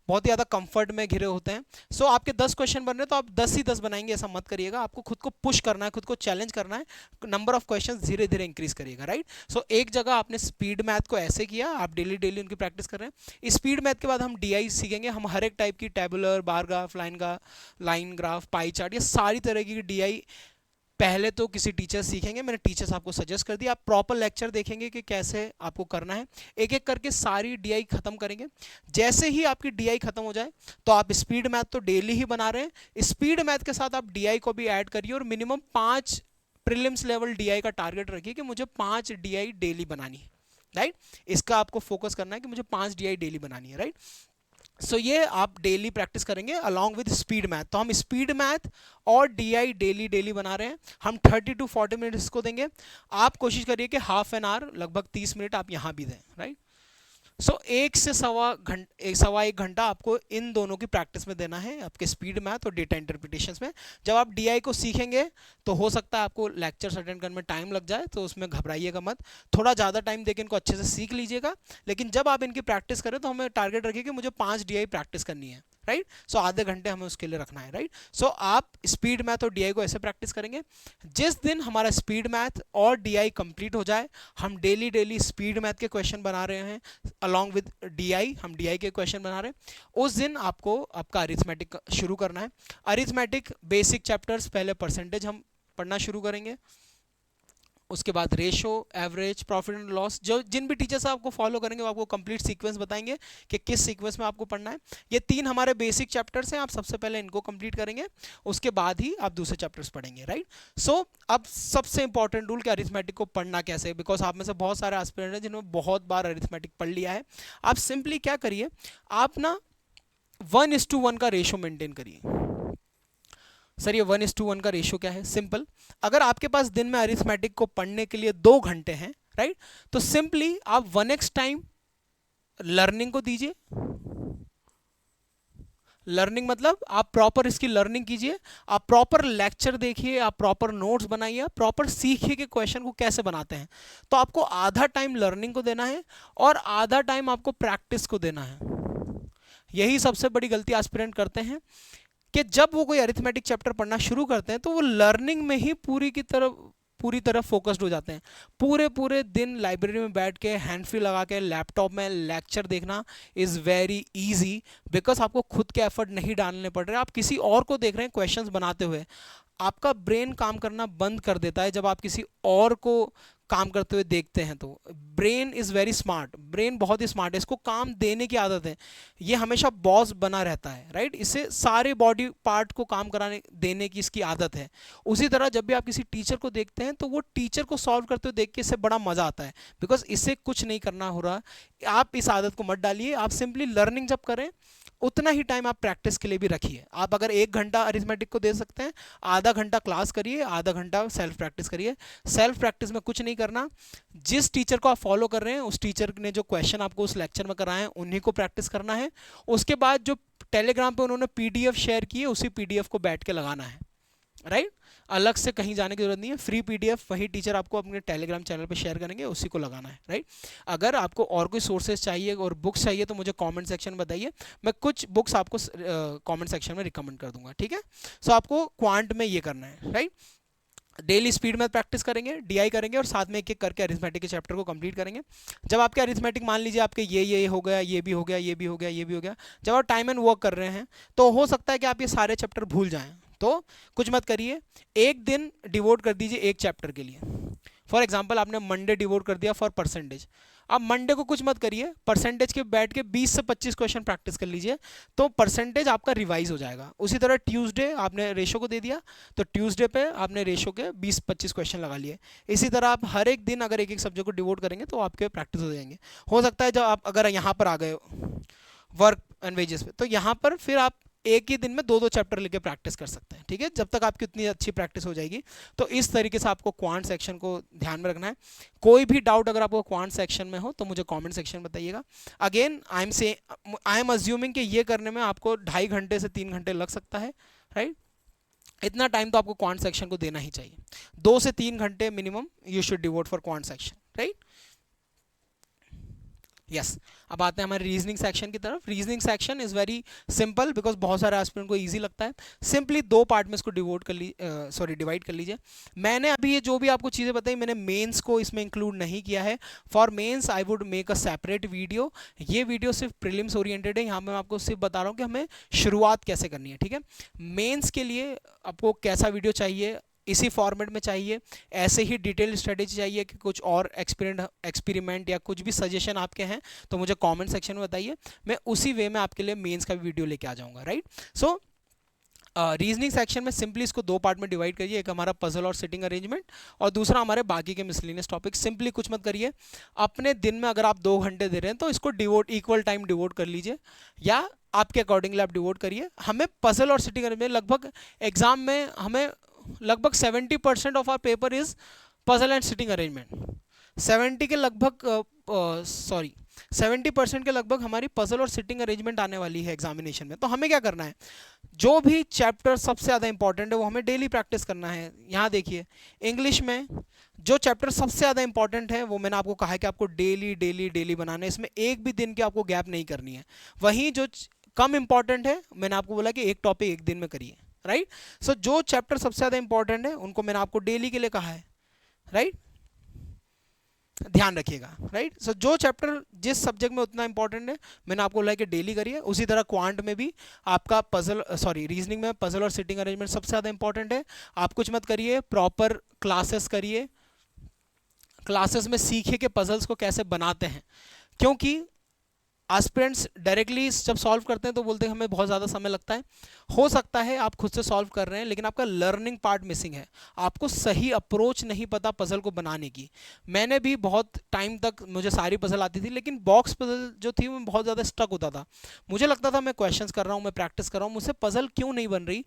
बहुत ही ज़्यादा कंफर्ट में घिरे होते हैं। सो आपके 10 क्वेश्चन बन रहे हैं तो आप 10 ही 10 बनाएंगे ऐसा मत करिएगा, आपको खुद को पुश करना है, खुद को चैलेंज करना है, नंबर ऑफ क्वेश्चन धीरे धीरे इंक्रीज करिएगा, राइट। सो एक जगह आपने स्पीड मैथ को ऐसे किया, आप डेली डेली उनकी प्रैक्टिस कर रहे हैं। स्पीड मैथ के बाद हम डीआई सीखेंगे, हम हर एक टाइप की tabular, bar graph, line graph, pie chart, ये सारी तरह की डीआई पहले तो किसी टीचर सीखेंगे, मैंने टीचर्स आपको सजेस्ट कर दिया, आप प्रॉपर लेक्चर देखेंगे कि कैसे आपको करना है, एक एक करके सारी डीआई खत्म करेंगे। जैसे ही आपकी डीआई खत्म हो जाए तो आप स्पीड मैथ तो डेली ही बना रहे हैं, स्पीड मैथ के साथ आप डीआई को भी ऐड करिए और मिनिमम 5 प्रीलिम्स लेवल डीआई का टारगेट रखिए कि मुझे 5 डीआई डेली बनानी है, राइट। इसका आपको फोकस करना है कि मुझे 5 डीआई डेली बनानी है, राइट। सो ये आप डेली प्रैक्टिस करेंगे अलॉन्ग विद स्पीड मैथ। तो हम स्पीड मैथ और डीआई डेली डेली बना रहे हैं, हम 30 to 40 मिनट्स को देंगे। आप कोशिश करिए कि हाफ एन आवर, लगभग 30 मिनट आप यहाँ भी दें, राइट। सो 1 से सवा एक घंटा आपको इन दोनों की प्रैक्टिस में देना है, आपके स्पीड मैथ और डेटा इंटरप्रिटेशन में। जब आप डीआई को सीखेंगे तो हो सकता है आपको लेक्चर्स अटेंड करने में टाइम लग जाए, तो उसमें घबराइएगा मत, थोड़ा ज़्यादा टाइम देकर इनको अच्छे से सीख लीजिएगा। लेकिन जब आप इनकी प्रैक्टिस करें तो हमें टारगेट रखिए कि मुझे 5 डीआई प्रैक्टिस करनी है, राइट। सो आधे घंटे हमें उसके लिए रखना है, राइट। सो आप स्पीड मैथ और डीआई को ऐसे प्रैक्टिस करेंगे। जिस दिन हमारा स्पीड मैथ और डीआई कंप्लीट हो जाए, हम डेली डेली स्पीड मैथ के क्वेश्चन बना रहे हैं अलॉन्ग विद डीआई, हम डीआई के क्वेश्चन बना रहे हैं। उस दिन आपको आपका अरिथमेटिक शुरू करना है। अरिथमेटिक बेसिक चैप्टर्स, पहले परसेंटेज हम पढ़ना शुरू करेंगे, उसके बाद ratio, average, profit and loss. जो जिन भी टीचर्स आपको फॉलो करेंगे वो आपको कंप्लीट सीक्वेंस बताएंगे कि किस सीक्वेंस में आपको पढ़ना है। ये 3 हमारे बेसिक चैप्टर्स हैं, आप सबसे पहले इनको कंप्लीट करेंगे, उसके बाद ही आप दूसरे चैप्टर्स पढ़ेंगे, राइट। सो अब सबसे इंपॉर्टेंट रूल कि अरिथमेटिक को पढ़ना कैसे, बिकॉज आप में से बहुत सारे एस्पिरेंट हैं जिन्होंने बहुत बार अरिथमेटिक पढ़ लिया है। आप सिंपली क्या करिए, आप ना 1:1 का रेशो मेंटेन करिए। सर ये 1:1 का रेशियो क्या है? सिंपल, अगर आपके पास दिन में अरिथमेटिक को पढ़ने के लिए 2 घंटे हैं, राइट, तो सिंपली आप 1x टाइम लर्निंग को दीजिए। लर्निंग मतलब आप प्रॉपर इसकी लर्निंग कीजिए, आप प्रॉपर लेक्चर देखिए, आप प्रॉपर नोट्स बनाइए, आप प्रॉपर सीखिए कि क्वेश्चन को कैसे बनाते हैं। तो आपको आधा टाइम लर्निंग को देना है और आधा टाइम आपको प्रैक्टिस को देना है। यही सबसे बड़ी गलती एस्पिरेंट करते हैं कि जब वो कोई अरिथमेटिक चैप्टर पढ़ना शुरू करते हैं तो वो लर्निंग में ही पूरी तरह फोकस्ड हो जाते हैं। पूरे दिन लाइब्रेरी में बैठ के हैंड फ्री लगा के लैपटॉप में लेक्चर देखना इज़ वेरी इजी, बिकॉज आपको खुद के एफर्ट नहीं डालने पड़ रहे, आप किसी और को देख रहे हैं क्वेश्चंस बनाते हुए। आपका ब्रेन काम करना बंद कर देता है जब आप किसी और को काम करते हुए देखते हैं। तो brain is very smart, brain बहुत ही स्मार्ट है, इसको काम देने की आदत है, ये हमेशा बॉस बना रहता है, राइट। इससे सारे बॉडी पार्ट को काम कराने देने की इसकी आदत है। उसी तरह जब भी आप किसी टीचर को देखते हैं तो वो टीचर को सॉल्व करते हुए देख के इससे बड़ा मजा आता है, बिकॉज इससे कुछ नहीं करना हो रहा। आप इस आदत को मत डालिए, आप सिंपली लर्निंग जब करें उतना ही टाइम आप प्रैक्टिस के लिए भी रखिए। आप अगर 1 घंटा अरिथमेटिक को दे सकते हैं, आधा घंटा क्लास करिए, आधा घंटा सेल्फ प्रैक्टिस करिए। सेल्फ प्रैक्टिस में कुछ नहीं करना, जिस टीचर को आप फॉलो कर रहे हैं उस टीचर ने जो क्वेश्चन आपको उस लेक्चर में कराए हैं उन्हीं को प्रैक्टिस करना है। उसके बाद जो टेलीग्राम पे उन्होंने पीडीएफ शेयर की है उसी पीडीएफ को बैठ के लगाना है, राइट। अलग से कहीं जाने की जरूरत नहीं है, फ्री पीडीएफ वही टीचर आपको अपने टेलीग्राम चैनल पे शेयर करेंगे, उसी को लगाना है, राइट। अगर आपको और कोई सोर्सेज चाहिए और बुक्स चाहिए तो मुझे कमेंट सेक्शन में बताइए, मैं कुछ बुक्स आपको कमेंट सेक्शन में रिकमेंड कर दूंगा, ठीक है। सो आपको क्वांट में ये करना है, राइट। डेली स्पीड में प्रैक्टिस करेंगे, डीआई करेंगे और साथ में एक एक करके अरिथमेटिक के चैप्टर को कंप्लीट करेंगे। जब आपके अरिथमेटिक मान लीजिए आपके ये हो गया, ये भी हो गया, ये भी हो गया, ये भी हो गया, जब आप टाइम एंड वर्क कर रहे हैं तो हो सकता है कि आप ये सारे चैप्टर भूल जाएं। तो कुछ मत करिए, एक दिन डिवोट कर दीजिए एक चैप्टर के लिए। फॉर एग्जाम्पल आपने मंडे डिवोट कर दिया फॉर परसेंटेज, अब मंडे को कुछ मत करिए, परसेंटेज के बैठ के 20 से 25 क्वेश्चन प्रैक्टिस कर लीजिए, तो परसेंटेज आपका रिवाइज हो जाएगा। उसी तरह ट्यूसडे आपने रेशो को दे दिया तो ट्यूसडे पे आपने रेशो के 20-25 क्वेश्चन लगा लिए। इसी तरह आप हर एक दिन अगर एक एक सब्जेक्ट को डिवोट करेंगे तो आपके प्रैक्टिस हो जाएंगे। हो सकता है जब आप अगर यहाँ पर आ गए वर्क एंड वेजेस पे, तो यहाँ पर फिर आप एक ही दिन में 2-2 चैप्टर लेके प्रैक्टिस कर सकते हैं, ठीक है, जब तक आपकी उतनी अच्छी प्रैक्टिस हो जाएगी। तो इस तरीके से आपको क्वांट सेक्शन को ध्यान में रखना है। कोई भी डाउट अगर आपको क्वांट सेक्शन में हो तो मुझे कमेंट सेक्शन में बताइएगा। अगेन आई एम अज्यूमिंग कि ये करने में आपको 2.5 घंटे से 3 घंटे लग सकता है, राइट। इतना टाइम तो आपको क्वांट सेक्शन को देना ही चाहिए, 2 से 3 घंटे minimum you should devote for quant section, right. Yes अब आते हैं हमारे रीजनिंग सेक्शन की तरफ। Reasoning section is very simple because बहुत सारे एस्पिरेंट को इजी लगता है। सिंपली दो पार्ट में इसको डिवाइड कर लीजिए। मैंने अभी ये जो भी आपको चीज़ें बताई मैंने मेंस को इसमें इंक्लूड नहीं किया है। For mains I would make a separate video. ये वीडियो सिर्फ प्रीलिम्स ओरिएंटेड है। यहाँ मैं आपको सिर्फ बता रहा हूँ कि हमें शुरुआत कैसे करनी है, ठीक है। मेंस के लिए आपको कैसा वीडियो चाहिए, इसी फॉर्मेट में चाहिए, ऐसे ही डिटेल स्ट्रेटेजी चाहिए कि कुछ और एक्सपेरिमेंट या कुछ भी सजेशन आपके हैं तो मुझे कमेंट सेक्शन में बताइए। मैं उसी वे में आपके लिए मेंस का भी वीडियो लेके आ जाऊंगा, राइट। सो रीजनिंग सेक्शन में सिंपली इसको दो पार्ट में डिवाइड करिए। एक हमारा पजल और सिटिंग अरेंजमेंट और दूसरा हमारे बाकी के मिसलिनियस टॉपिक। सिंपली कुछ मत करिए, अपने दिन में अगर आप 2 घंटे दे रहे हैं तो इसको इक्वल टाइम डिवोट कर लीजिए या आपके अकॉर्डिंगली आप डिवोट करिए। हमें पजल और सिटिंग अरेंजमेंट लगभग एग्जाम में हमें लगभग 70% of our paper is puzzle and sitting arrangement. 70% के लगभग हमारी पजल और सिटिंग अरेंजमेंट आने वाली है एग्जामिनेशन में। तो हमें क्या करना है, जो भी चैप्टर सबसे ज़्यादा इंपॉर्टेंट है वो हमें डेली प्रैक्टिस करना है। यहाँ देखिए इंग्लिश में जो चैप्टर सबसे ज़्यादा इंपॉर्टेंट है वो मैंने आपको कहा है कि आपको डेली डेली डेली बनाना है, इसमें एक भी दिन की आपको गैप नहीं करनी है। वहीं जो कम इंपॉर्टेंट है मैंने आपको बोला कि एक टॉपिक एक दिन में करिए, राइट। सो जो चैप्टर सबसे ज़्यादा इंपॉर्टेंट है उनको मैंने आपको डेली के लिए कहा है, राइट। ध्यान रखिएगा, राइट। सो जो चैप्टर जिस सब्जेक्ट में उतना इंपॉर्टेंट है मैंने आपको बोला कि डेली करिए। उसी तरह क्वांट में भी आपका रीजनिंग में पजल और सिटिंग अरेंजमेंट सबसे ज़्यादा इंपॉर्टेंट है। आप कुछ मत करिए, प्रॉपर क्लासेस करिए, क्लासेस में सीखिए कि पजल्स को कैसे बनाते हैं। क्योंकि एस्पिरेंट्स डायरेक्टली जब सॉल्व करते हैं तो बोलते हैं हमें बहुत ज़्यादा समय लगता है। हो सकता है आप खुद से सॉल्व कर रहे हैं लेकिन आपका लर्निंग पार्ट मिसिंग है, आपको सही अप्रोच नहीं पता पजल को बनाने की। मैंने भी बहुत टाइम तक मुझे सारी पजल आती थी लेकिन बॉक्स पजल जो थी मैं बहुत ज़्यादा स्टक होता था। मुझे लगता था मैं क्वेश्चंस कर रहा हूँ, मैं प्रैक्टिस कर रहा हूँ, मुझसे पजल क्यों नहीं बन रही।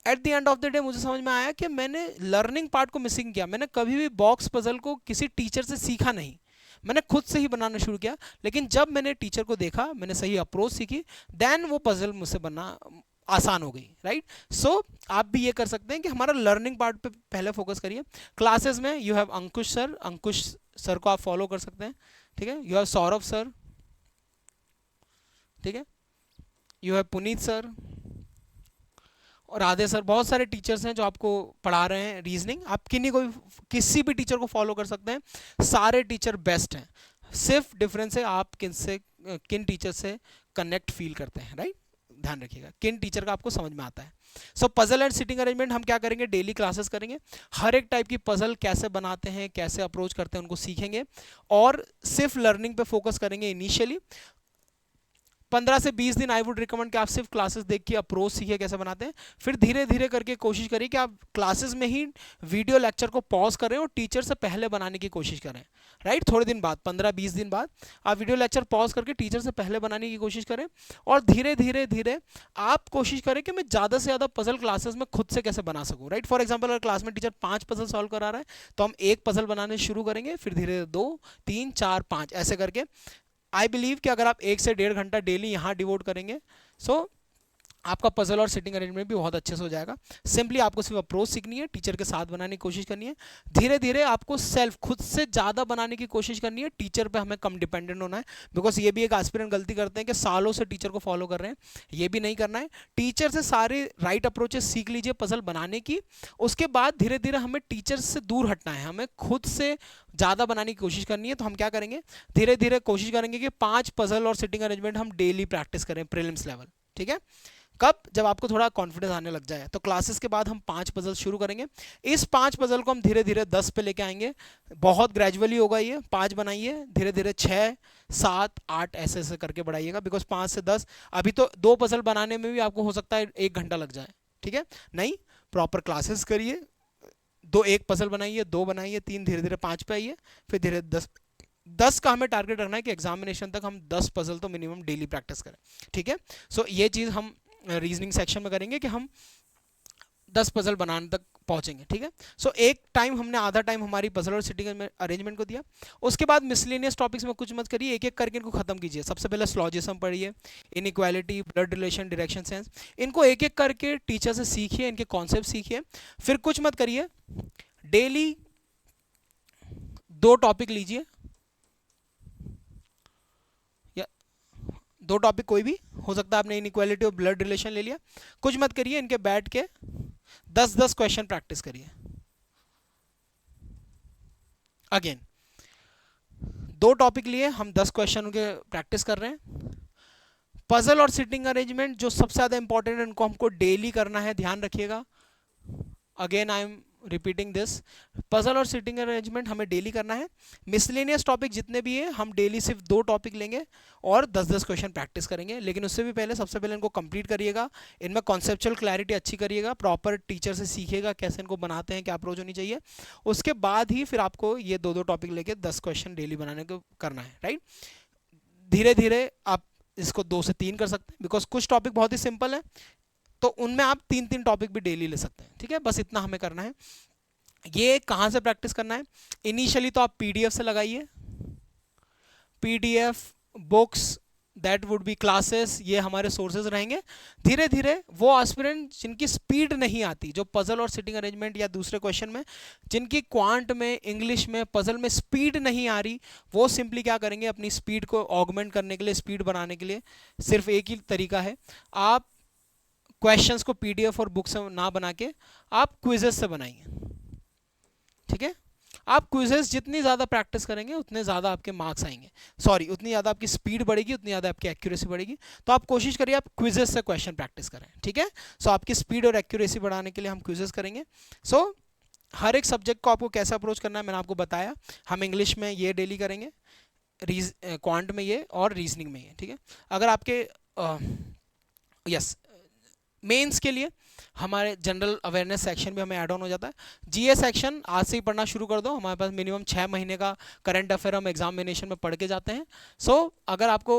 At the end of the day मुझे समझ में आया कि मैंने लर्निंग पार्ट को मिसिंग किया। मैंने कभी भी बॉक्स पजल को किसी टीचर से सीखा नहीं, मैंने खुद से ही बनाना शुरू किया। लेकिन जब मैंने टीचर को देखा, मैंने सही अप्रोच सीखी, देन वो पजल मुझसे बनना आसान हो गई, राइट। सो आप भी ये कर सकते हैं कि हमारा लर्निंग पार्ट पे पहले फोकस करिए। क्लासेस में यू हैव अंकुश सर को आप फॉलो कर सकते हैं, ठीक है। यू हैव सौरभ सर, ठीक है। यू हैव पुनीत सर और राधे सर, बहुत सारे टीचर्स हैं जो आपको पढ़ा रहे हैं रीजनिंग। आप किसी भी टीचर को फॉलो कर सकते हैं, सारे टीचर बेस्ट हैं। सिर्फ डिफरेंस है आप किन टीचर से कनेक्ट फील करते हैं, राइट। ध्यान रखिएगा किन टीचर का आपको समझ में आता है। सो पजल एंड सिटिंग अरेंजमेंट हम क्या करेंगे, डेली क्लासेस करेंगे। हर एक टाइप की पजल कैसे बनाते हैं, कैसे अप्रोच करते हैं उनको सीखेंगे और सिर्फ लर्निंग पे फोकस करेंगे इनिशियली। 15 से 20 दिन आई वुड रिकमेंड कि आप सिर्फ क्लासेस देख के अप्रोच सीखिए कैसे बनाते हैं। फिर धीरे धीरे करके कोशिश करिए कि आप क्लासेस में ही वीडियो लेक्चर को पॉज करें और टीचर से पहले बनाने की कोशिश करें, राइट। थोड़े दिन बाद 15-20 दिन बाद आप वीडियो लेक्चर पॉज करके टीचर से पहले बनाने की कोशिश करें और धीरे धीरे धीरे आप कोशिश करें कि मैं ज़्यादा से ज़्यादा पजल क्लासेस में खुद से कैसे बना सकूँ, राइट। फॉर एग्जाम्पल अगर क्लास में टीचर 5 पजल सॉल्व करा रहा है तो हम एक पजल बनाने शुरू करेंगे, फिर धीरे 2, 3, 4, 5 ऐसे करके। आई बिलीव कि अगर आप 1 से 1.5 घंटा डेली यहाँ डिवोट करेंगे सो आपका पजल और सिटिंग अरेंजमेंट भी बहुत अच्छे से हो जाएगा। सिंपली आपको सिर्फ अप्रोच सीखनी है, टीचर के साथ बनाने की कोशिश करनी है। धीरे धीरे आपको सेल्फ खुद से ज़्यादा बनाने की कोशिश करनी है, टीचर पे हमें कम डिपेंडेंट होना है। बिकॉज ये भी एक एस्पिरेंट गलती करते हैं कि सालों से टीचर को फॉलो कर रहे हैं, ये भी नहीं करना है। टीचर से सारे राइट अप्रोचेस सीख लीजिए पजल बनाने की, उसके बाद धीरे धीरे हमें टीचर से दूर हटना है, हमें खुद से ज़्यादा बनाने की कोशिश करनी है। तो हम क्या करेंगे, धीरे धीरे कोशिश करेंगे कि 5 पजल और सिटिंग अरेंजमेंट हम डेली प्रैक्टिस करें प्रीलिम्स लेवल, ठीक है। कब, जब आपको थोड़ा कॉन्फिडेंस आने लग जाए। तो क्लासेस के बाद हम 5 पजल शुरू करेंगे। इस 5 पजल को हम धीरे धीरे 10 पे लेके आएंगे, बहुत ग्रेजुअली होगा ये। 5 बनाइए, धीरे धीरे 6, 7, 8 ऐसे ऐसे करके बढ़ाइएगा। बिकॉज 5 से 10 अभी तो 2 पजल बनाने में भी आपको हो सकता है 1 घंटा लग जाए, ठीक है। नहीं, प्रॉपर क्लासेस करिए, 1 पजल बनाइए, 2 बनाइए, 3, धीरे धीरे 5 पे आइए, फिर धीरे 10 का हमें टारगेट रखना है कि एग्जामिनेशन तक हम 10 पजल तो मिनिमम डेली प्रैक्टिस करें, ठीक है। सो ये चीज़ हम रीजनिंग सेक्शन में करेंगे कि हम 10 पजल बनाने तक पहुंचेंगे, ठीक है। सो एक टाइम हमने आधा टाइम हमारी पजल और सिटिंग अरेंजमेंट को दिया। उसके बाद मिसलेनियस टॉपिक्स में कुछ मत करिए, एक एक करके इनको खत्म कीजिए। सबसे पहले स्लॉजिज्म पढ़िए, inequality, blood relation, direction sense, इनको एक एक करके टीचर से सीखिए, इनके कॉन्सेप्ट सीखिए। फिर कुछ मत करिए, डेली 2 टॉपिक लीजिए, दो टॉपिक कोई भी हो सकता है, आपने इनइक्वालिटी और ब्लड रिलेशन ले लिया, कुछ मत करिए, इनके बैठ के 10-10 क्वेश्चन प्रैक्टिस करिए। अगेन दो टॉपिक लिए हम 10 क्वेश्चन के प्रैक्टिस कर रहे हैं। पजल और सिटिंग अरेंजमेंट जो सबसे ज़्यादा इंपॉर्टेंट है, इनको हमको डेली करना है, ध्यान रखिएगा। Again I am repeating this, puzzle और सिटिंग अरेंजमेंट हमें डेली करना है। मिसलेनियस टॉपिक जितने भी हैं हम डेली सिर्फ 2 टॉपिक लेंगे और 10-10 क्वेश्चन प्रैक्टिस करेंगे, लेकिन उससे भी पहले सबसे पहले इनको कंप्लीट करिएगा, इनमें कॉन्सेप्चुअल क्लैरिटी अच्छी करिएगा, प्रॉपर टीचर से सीखिएगा कैसे इनको बनाते हैं, क्या अप्रोच होनी चाहिए। उसके बाद ही फिर आपको ये 2-2 टॉपिक लेके 10 क्वेश्चन डेली बनाने को करना है, राइट। धीरे धीरे आप इसको 2 से 3 कर सकते हैं, बिकॉज कुछ टॉपिक बहुत ही सिंपल है तो उनमें आप 3-3 टॉपिक भी डेली ले सकते हैं, ठीक है। बस इतना हमें करना है। ये कहाँ से प्रैक्टिस करना है? इनिशियली तो आप पीडीएफ से लगाइए, PDF, books, that would be classes, ये हमारे सोर्सेज रहेंगे। धीरे धीरे वो एस्पिरेंट जिनकी स्पीड नहीं आती, जो पजल और सिटिंग अरेंजमेंट या दूसरे क्वेश्चन में जिनकी क्वांट में, इंग्लिश में, पजल में स्पीड नहीं आ रही, वो सिंपली क्या करेंगे, अपनी स्पीड को ऑगमेंट करने के लिए, स्पीड बनाने के लिए सिर्फ एक ही तरीका है, आप क्वेश्चंस को पीडीएफ और बुक से ना बना के आप क्विजेस से बनाइए, ठीक है। आप क्विजेस जितनी ज़्यादा प्रैक्टिस करेंगे उतने ज़्यादा आपके मार्क्स आएंगे, सॉरी उतनी ज़्यादा आपकी स्पीड बढ़ेगी, उतनी ज़्यादा आपकी एक्यूरेसी बढ़ेगी। तो आप कोशिश करिए आप क्विजेस से क्वेश्चन प्रैक्टिस करें, ठीक है। सो आपकी स्पीड और एक्यूरेसी बढ़ाने के लिए हम क्विजेस करेंगे। सो हर एक सब्जेक्ट को आपको कैसे अप्रोच करना है मैंने आपको बताया। हम इंग्लिश में ये डेली करेंगे, क्वांट में ये और रीजनिंग में ये, ठीक है। अगर आपके यस मेंस के लिए हमारे जनरल अवेयरनेस सेक्शन भी हमें ऐड ऑन हो जाता है। जीए सेक्शन आज से ही पढ़ना शुरू कर दो, हमारे पास मिनिमम 6 महीने का करंट अफेयर हम एग्जामिनेशन में पढ़ के जाते हैं। सो अगर आपको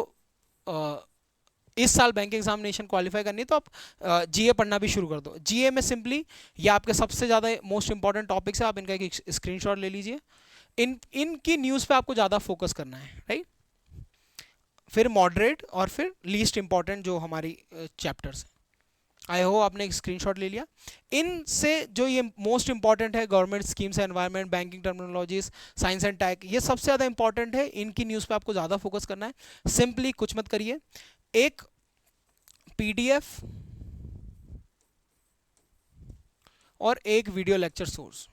इस साल बैंक एग्जामिनेशन क्वालिफाई करनी है तो आप जीए पढ़ना भी शुरू कर दो। जीए में सिंपली ये आपके सबसे ज़्यादा मोस्ट इंपॉर्टेंट टॉपिक्स है, आप इनका एक स्क्रीनशॉट ले लीजिए। इनकी न्यूज़ पे आपको ज़्यादा फोकस करना है, राइट। फिर मॉडरेट और फिर लीस्ट इंपॉर्टेंट जो हमारी चैप्टर्स हैं। आई होप आपने एक स्क्रीनशॉट ले लिया। इनसे जो ये मोस्ट इंपॉर्टेंट है, government schemes, environment, banking terminologies, science and tech, ये सबसे ज़्यादा इंपॉर्टेंट है। इनकी न्यूज़ पे आपको ज़्यादा फोकस करना है। सिंपली कुछ मत करिए, एक पीडीएफ और एक वीडियो लेक्चर सोर्स,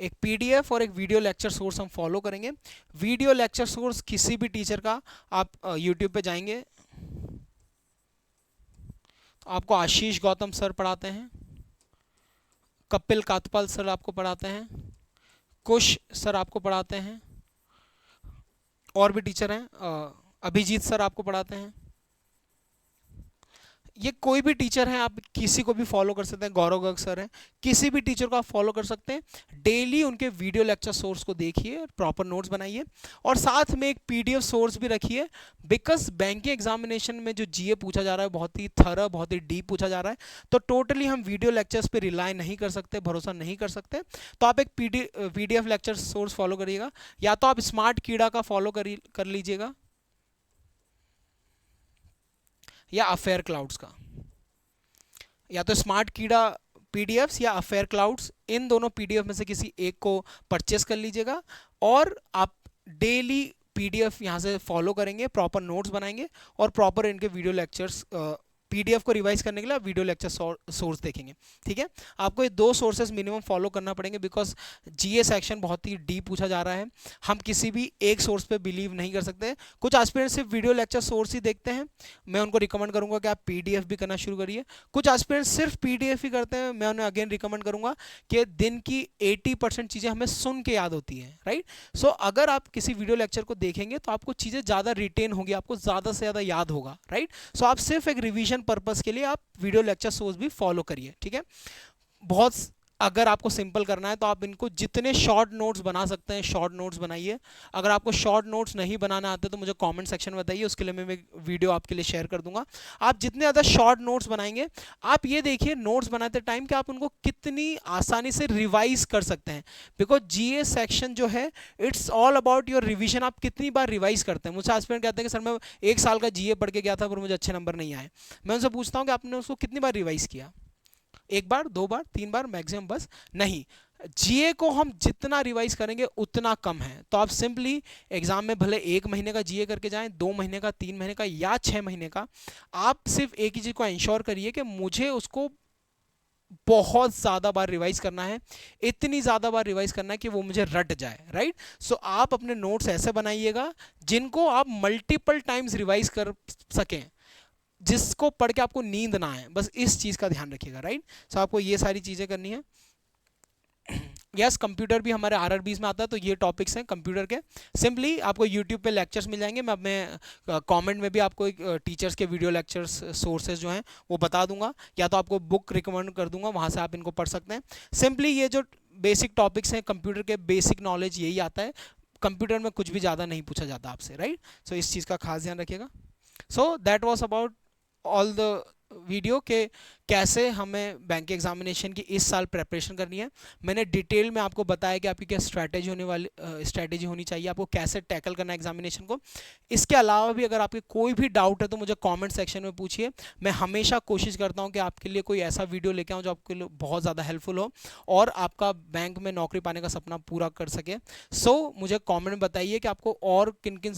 एक पीडीएफ और एक वीडियो लेक्चर सोर्स हम फॉलो करेंगे। वीडियो लेक्चर सोर्स किसी भी टीचर का, आप यूट्यूब पे जाएंगे आपको आशीष गौतम सर पढ़ाते हैं, कपिल कातपाल सर आपको पढ़ाते हैं, कुश सर आपको पढ़ाते हैं, और भी टीचर हैं, अभिजीत सर आपको पढ़ाते हैं। ये कोई भी टीचर हैं, आप किसी को भी फॉलो कर सकते हैं, गौरव गर्ग सर हैं, किसी भी टीचर को आप फॉलो कर सकते हैं। डेली उनके वीडियो लेक्चर सोर्स को देखिए, प्रॉपर नोट्स बनाइए और साथ में एक पीडीएफ सोर्स भी रखिए, बिकॉज बैंकिंग एग्जामिनेशन में जो जीए पूछा जा रहा है बहुत ही थरा, बहुत ही डीप पूछा जा रहा है, तो टोटली हम वीडियो लेक्चर्स पे रिलाई नहीं कर सकते, भरोसा नहीं कर सकते। तो आप एक पीडीएफ लेक्चर सोर्स फॉलो करिएगा, या तो आप स्मार्ट कीड़ा का फॉलो कर लीजिएगा या अफेयर क्लाउड्स का, या तो स्मार्ट कीड़ा पीडीएफ्स या अफेयर क्लाउड्स, इन दोनों पीडीएफ में से किसी एक को परचेस कर लीजिएगा और आप डेली पीडीएफ यहाँ से फॉलो करेंगे, प्रॉपर नोट्स बनाएंगे और प्रॉपर इनके वीडियो लेक्चर्स पीडीएफ को रिवाइज करने के लिए आप वीडियो लेक्चर सोर्स देखेंगे, ठीक है। आपको ये 2 सोर्सेज मिनिमम फॉलो करना पड़ेंगे, बिकॉज जीए सेक्शन बहुत ही डीप पूछा जा रहा है, हम किसी भी एक सोर्स पे बिलीव नहीं कर सकते। कुछ एस्पिरेंट्स सिर्फ वीडियो लेक्चर सोर्स ही देखते हैं, मैं उनको रिकमेंड करूंगा कि आप पीडीएफ भी करना शुरू करिए। कुछ एस्पिरेंट्स सिर्फ पीडीएफ ही करते हैं, मैं उन्हें अगेन रिकमेंड करूंगा कि दिन की 80% चीज़ें हमें सुन के याद होती हैं, राइट। सो अगर आप किसी वीडियो लेक्चर को देखेंगे तो आपको चीज़ें ज़्यादा रिटेन होगी, आपको ज़्यादा से ज़्यादा याद होगा, राइट। सो आप सिर्फ एक रिविजन पर्पस के लिए आप वीडियो लेक्चर सोर्स भी फॉलो करिए, ठीक है। बहुत अगर आपको सिंपल करना है तो आप इनको जितने शॉर्ट नोट्स बना सकते हैं शॉर्ट नोट्स बनाइए। अगर आपको शॉर्ट नोट्स नहीं बनाना आते तो मुझे कमेंट सेक्शन में बताइए, उसके लिए मैं वीडियो आपके लिए शेयर कर दूंगा। आप जितने ज़्यादा शॉर्ट नोट्स बनाएंगे, आप ये देखिए नोट्स बनाते टाइम कि आप उनको कितनी आसानी से रिवाइज कर सकते हैं, बिकॉज जीए सेक्शन जो है it's all about your revision. आप कितनी बार रिवाइज करते हैं। मुझसे एस्पिरेंट कहते हैं कि सर मैं 1 साल का जीए पढ़ के गया था पर मुझे अच्छे नंबर नहीं आए। मैं उनसे पूछता हूँ कि आपने उसको कितनी बार रिवाइज किया, 1 बार, 2 बार, 3 बार मैक्सिमम, बस नहीं। जीए को हम जितना रिवाइज करेंगे उतना कम है। तो आप सिंपली एग्जाम में भले 1 महीने का जीए करके जाएं, 2 महीने का, 3 महीने का या 6 महीने का, आप सिर्फ एक ही चीज को इंश्योर करिए कि मुझे उसको बहुत ज्यादा बार रिवाइज करना है, इतनी ज्यादा बार रिवाइज करना है कि वो मुझे रट जाए, राइट। सो आप अपने नोट्स ऐसे बनाइएगा जिनको आप मल्टीपल टाइम्स रिवाइज कर सकें, जिसको पढ़ के आपको नींद ना आए, बस इस चीज का ध्यान रखिएगा, राइट। सो आपको ये सारी चीजें करनी है। यस, कंप्यूटर भी हमारे आरआरबीज में आता है, तो ये टॉपिक्स हैं कंप्यूटर के। सिंपली आपको यूट्यूब पे लेक्चर्स मिल जाएंगे, मैं अपने कमेंट में भी आपको टीचर्स के वीडियो लेक्चर्स सोर्सेज जो हैं वो बता दूंगा, या तो आपको बुक रिकमेंड कर दूंगा, वहाँ से आप इनको पढ़ सकते हैं। सिंपली ये जो बेसिक टॉपिक्स हैं कंप्यूटर के, बेसिक नॉलेज यही आता है, कंप्यूटर में कुछ भी ज़्यादा नहीं पूछा जाता आपसे, राइट। सो इस चीज़ का खास ध्यान रखिएगा। So that was about all the video के कैसे हमें बैंक एग्जामिनेशन की इस साल प्रेपरेशन करनी है। मैंने डिटेल में आपको बताया कि आपकी क्या स्ट्रैटेजी होने वाली, स्ट्रैटेजी होनी चाहिए, आपको कैसे टैकल करना है एग्जामिनेशन को। इसके अलावा भी अगर आपके कोई भी डाउट है तो मुझे कमेंट सेक्शन में पूछिए। मैं हमेशा कोशिश करता हूं कि आपके लिए कोई ऐसा वीडियो लेके आऊं जो आपके लिए बहुत ज़्यादा हेल्पफुल हो और आपका बैंक में नौकरी पाने का सपना पूरा कर सके। सो मुझे कॉमेंट में बताइए कि आपको और किन किन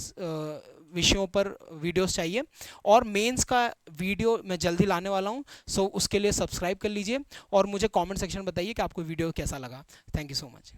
विषयों पर वीडियोस चाहिए, और मेंस का वीडियो मैं जल्दी लाने वाला हूं। सो उसके लिए सब्सक्राइब कर लीजिए और मुझे कमेंट सेक्शन में बताइए कि आपको वीडियो कैसा लगा। Thank you so much.